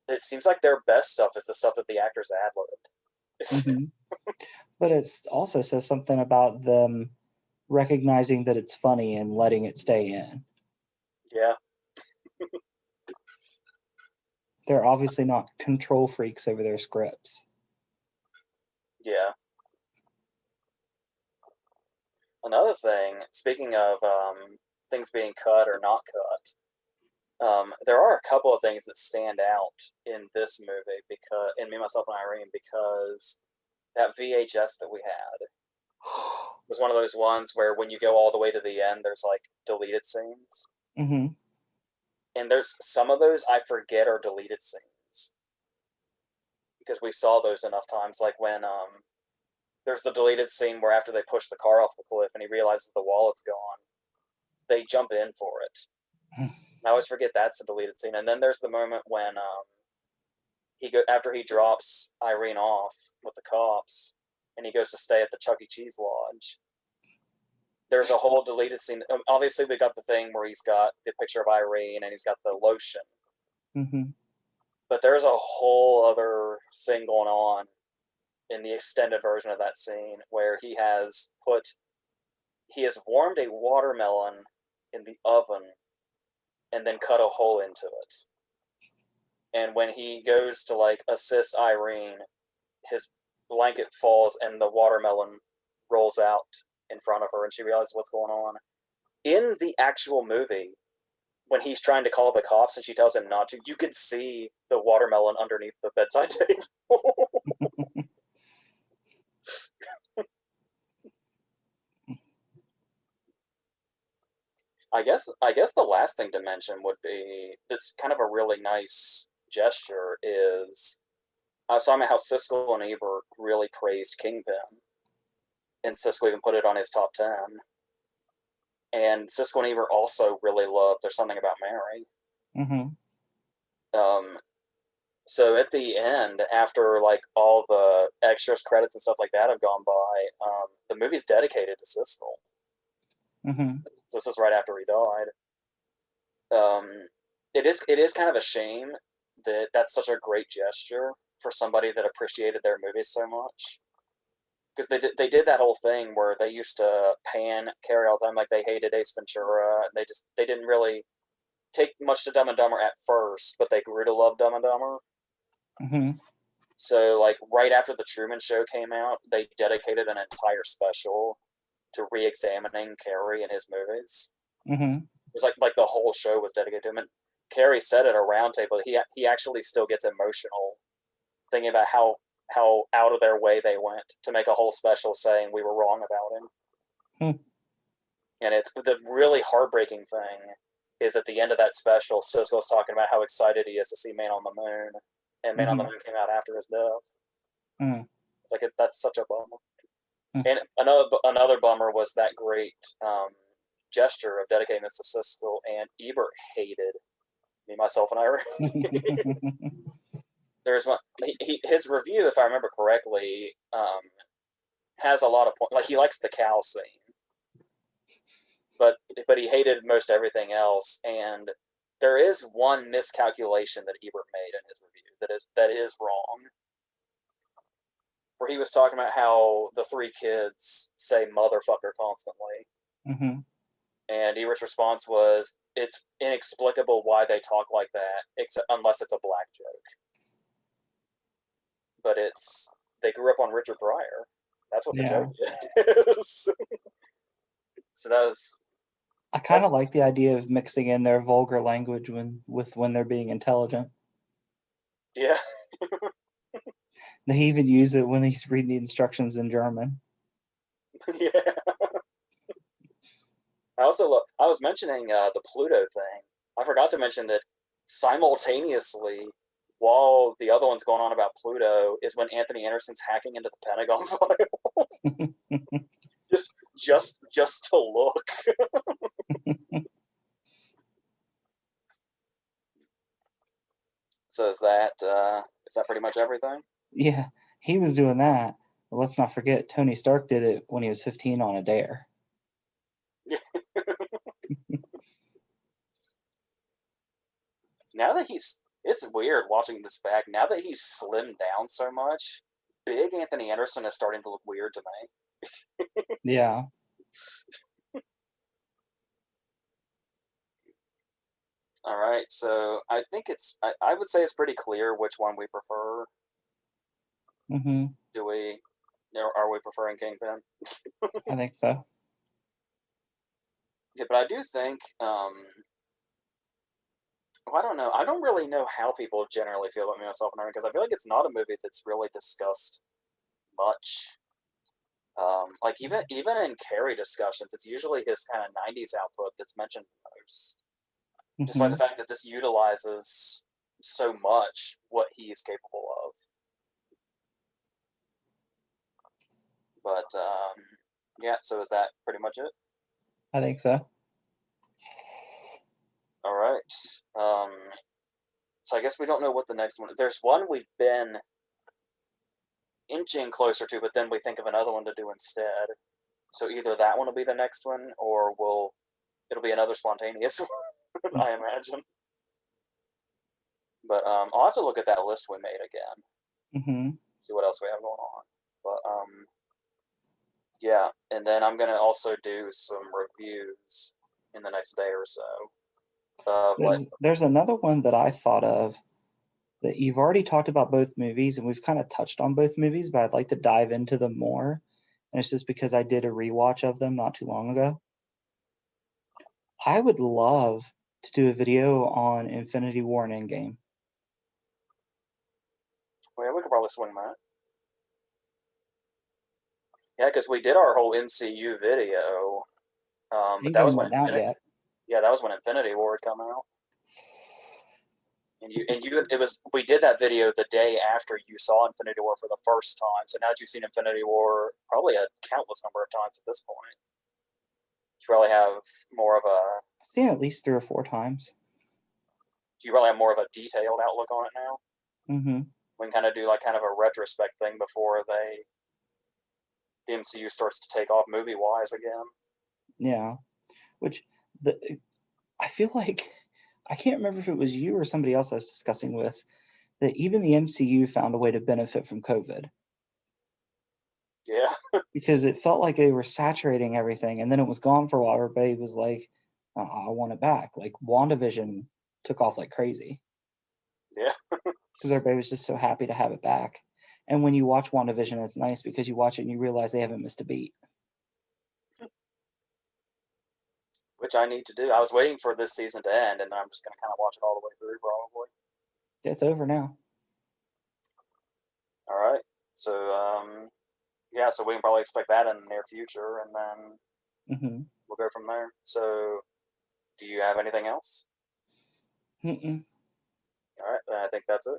Speaker 1: it seems like their best stuff is the stuff that the actors ad-libbed.
Speaker 2: Hmm. But it also says something about them recognizing that it's funny and letting it stay in.
Speaker 1: Yeah,
Speaker 2: They're obviously not control freaks over their scripts.
Speaker 1: yeah. Another thing, speaking of things being cut or not cut, there are a couple of things that stand out in this movie because in Me, Myself, and Irene, because that VHS that we had was one of those ones where when you go all the way to the end, there's like deleted scenes,
Speaker 2: Hmm.
Speaker 1: and there's some of those I forget are deleted scenes because we saw those enough times. Like when there's the deleted scene where after they push the car off the cliff and he realizes the wallet's gone, they jump in for it. I always forget that's a deleted scene. And then there's the moment when after he drops Irene off with the cops and he goes to stay at the Chuck E. Cheese lodge. There's a whole deleted scene. Obviously, we got the thing where he's got the picture of Irene and he's got the lotion,
Speaker 2: Hmm.
Speaker 1: but there's a whole other thing going on in the extended version of that scene where he has warmed a watermelon in the oven and then cut a hole into it. And when he goes to like assist Irene, his blanket falls and the watermelon rolls out in front of her and she realizes what's going on. In the actual movie, when he's trying to call the cops and she tells him not to, you could see the watermelon underneath the bedside table. I guess the last thing to mention would be it's kind of a really nice gesture is I was talking about how Siskel and Ebert really praised Kingpin, and Siskel even put it on his top 10. And Siskel and Ebert also really loved There's Something About Mary.
Speaker 2: Mm-hmm.
Speaker 1: Um, so at the end, after like all the extras, credits, and stuff like that have gone by, the movie's dedicated to Siskel.
Speaker 2: Mm-hmm.
Speaker 1: So this is right after he died. Um, it is kind of a shame that that's such a great gesture for somebody that appreciated their movies so much. Because they did that whole thing where they used to pan Carrie all the time, like they hated Ace Ventura, and they didn't really take much to Dumb and Dumber at first, but they grew to love Dumb and Dumber.
Speaker 2: Mm-hmm.
Speaker 1: So like right after the Truman Show came out, they dedicated an entire special to re-examining Carrie and his movies.
Speaker 2: Mm-hmm.
Speaker 1: It was like the whole show was dedicated to him. And Carrie said at a roundtable he actually still gets emotional thinking about how out of their way they went to make a whole special saying we were wrong about him.
Speaker 2: Hmm.
Speaker 1: And it's the really heartbreaking thing is at the end of that special, Siskel's talking about how excited he is to see Man on the Moon, and Man on the
Speaker 2: Mm-hmm.
Speaker 1: Moon came out after his death.
Speaker 2: Mm-hmm.
Speaker 1: It's like that's such a bummer.
Speaker 2: Hmm.
Speaker 1: And another bummer was that great gesture of dedicating this to Siskel, and Ebert hated me, myself, and Irene. There's one. His review, if I remember correctly, has a lot of points. Like he likes the cow scene, but he hated most everything else. And there is one miscalculation that Ebert made in his review that is wrong. Where he was talking about how the three kids say "motherfucker" constantly,
Speaker 2: Mm-hmm.
Speaker 1: and Ebert's response was, "It's inexplicable why they talk like that, except unless it's a black joke." But they grew up on Richard Pryor. That's what the
Speaker 2: Yeah.
Speaker 1: joke is. So
Speaker 2: I kind
Speaker 1: that's
Speaker 2: of like the idea of mixing in their vulgar language when they're being intelligent.
Speaker 1: yeah.
Speaker 2: They even use it when he's reading the instructions in German.
Speaker 1: Yeah. I was mentioning the Pluto thing. I forgot to mention that simultaneously, while the other one's going on about Pluto, is when Anthony Anderson's hacking into the Pentagon file. just to look. So is that pretty much everything?
Speaker 2: Yeah, he was doing that. But let's not forget, Tony Stark did it when he was 15 on a dare.
Speaker 1: Now that it's weird watching this back. Now that he's slimmed down so much, big Anthony Anderson is starting to look weird to me.
Speaker 2: Yeah.
Speaker 1: All right, so I think I would say it's pretty clear which one we prefer.
Speaker 2: Mm-hmm.
Speaker 1: Are we preferring Kingpin?
Speaker 2: I think so.
Speaker 1: Yeah, but I do think well, I don't know. I don't really know how people generally feel about Me, Myself, and Irene because I feel like it's not a movie that's really discussed much. Like even in Carrie discussions, it's usually his kind of '90s output that's mentioned most, despite
Speaker 2: Mm-hmm.
Speaker 1: the fact that this utilizes so much what he is capable of. But yeah, so is that pretty much it?
Speaker 2: I think so.
Speaker 1: All right. So I guess we don't know what the next one. There's one we've been inching closer to, but then we think of another one to do instead. So either that one will be the next one, or it'll be another spontaneous one, I imagine. But I'll have to look at that list we made again,
Speaker 2: Mm-hmm.
Speaker 1: see what else we have going on. But yeah, and then I'm gonna also do some reviews in the next day or so of like
Speaker 2: There's another one that I thought of that you've already talked about both movies, and we've kind of touched on both movies, but I'd like to dive into them more. And it's just because I did a rewatch of them not too long ago. I would love to do a video on Infinity War and Endgame.
Speaker 1: Well, yeah, we could probably swing that. Yeah, because we did our whole MCU video, but
Speaker 2: It
Speaker 1: that
Speaker 2: even
Speaker 1: was when
Speaker 2: went out
Speaker 1: Infinity.
Speaker 2: yet.
Speaker 1: Yeah, that was when Infinity War had come out. It was we did that video the day after you saw Infinity War for the first time. So now that you've seen Infinity War probably a countless number of times at this point, you probably have more of a
Speaker 2: I've seen it at least 3 or 4 times.
Speaker 1: do you probably have more of a detailed outlook on it now?
Speaker 2: Mm-hmm.
Speaker 1: We can kind of do like kind of a retrospect thing before the MCU starts to take off movie wise again.
Speaker 2: Yeah. Which the I feel like I can't remember if it was you or somebody else I was discussing with that even the MCU found a way to benefit from COVID
Speaker 1: Yeah,
Speaker 2: because it felt like they were saturating everything and then it was gone for a while. Everybody was like, I want it back. Like WandaVision took off like crazy
Speaker 1: yeah.
Speaker 2: because everybody was just so happy to have it back. And when you watch WandaVision, it's nice because you watch it and you realize they haven't missed a beat.
Speaker 1: Which I need to do. I was waiting for this season to end, and then I'm just going to kind of watch it all the way through, probably.
Speaker 2: It's over now.
Speaker 1: All right. So, yeah, so we can probably expect that in the near future, and then
Speaker 2: Mm-hmm.
Speaker 1: we'll go from there. So, do you have anything else?
Speaker 2: Mm-mm.
Speaker 1: All right, then I think that's it.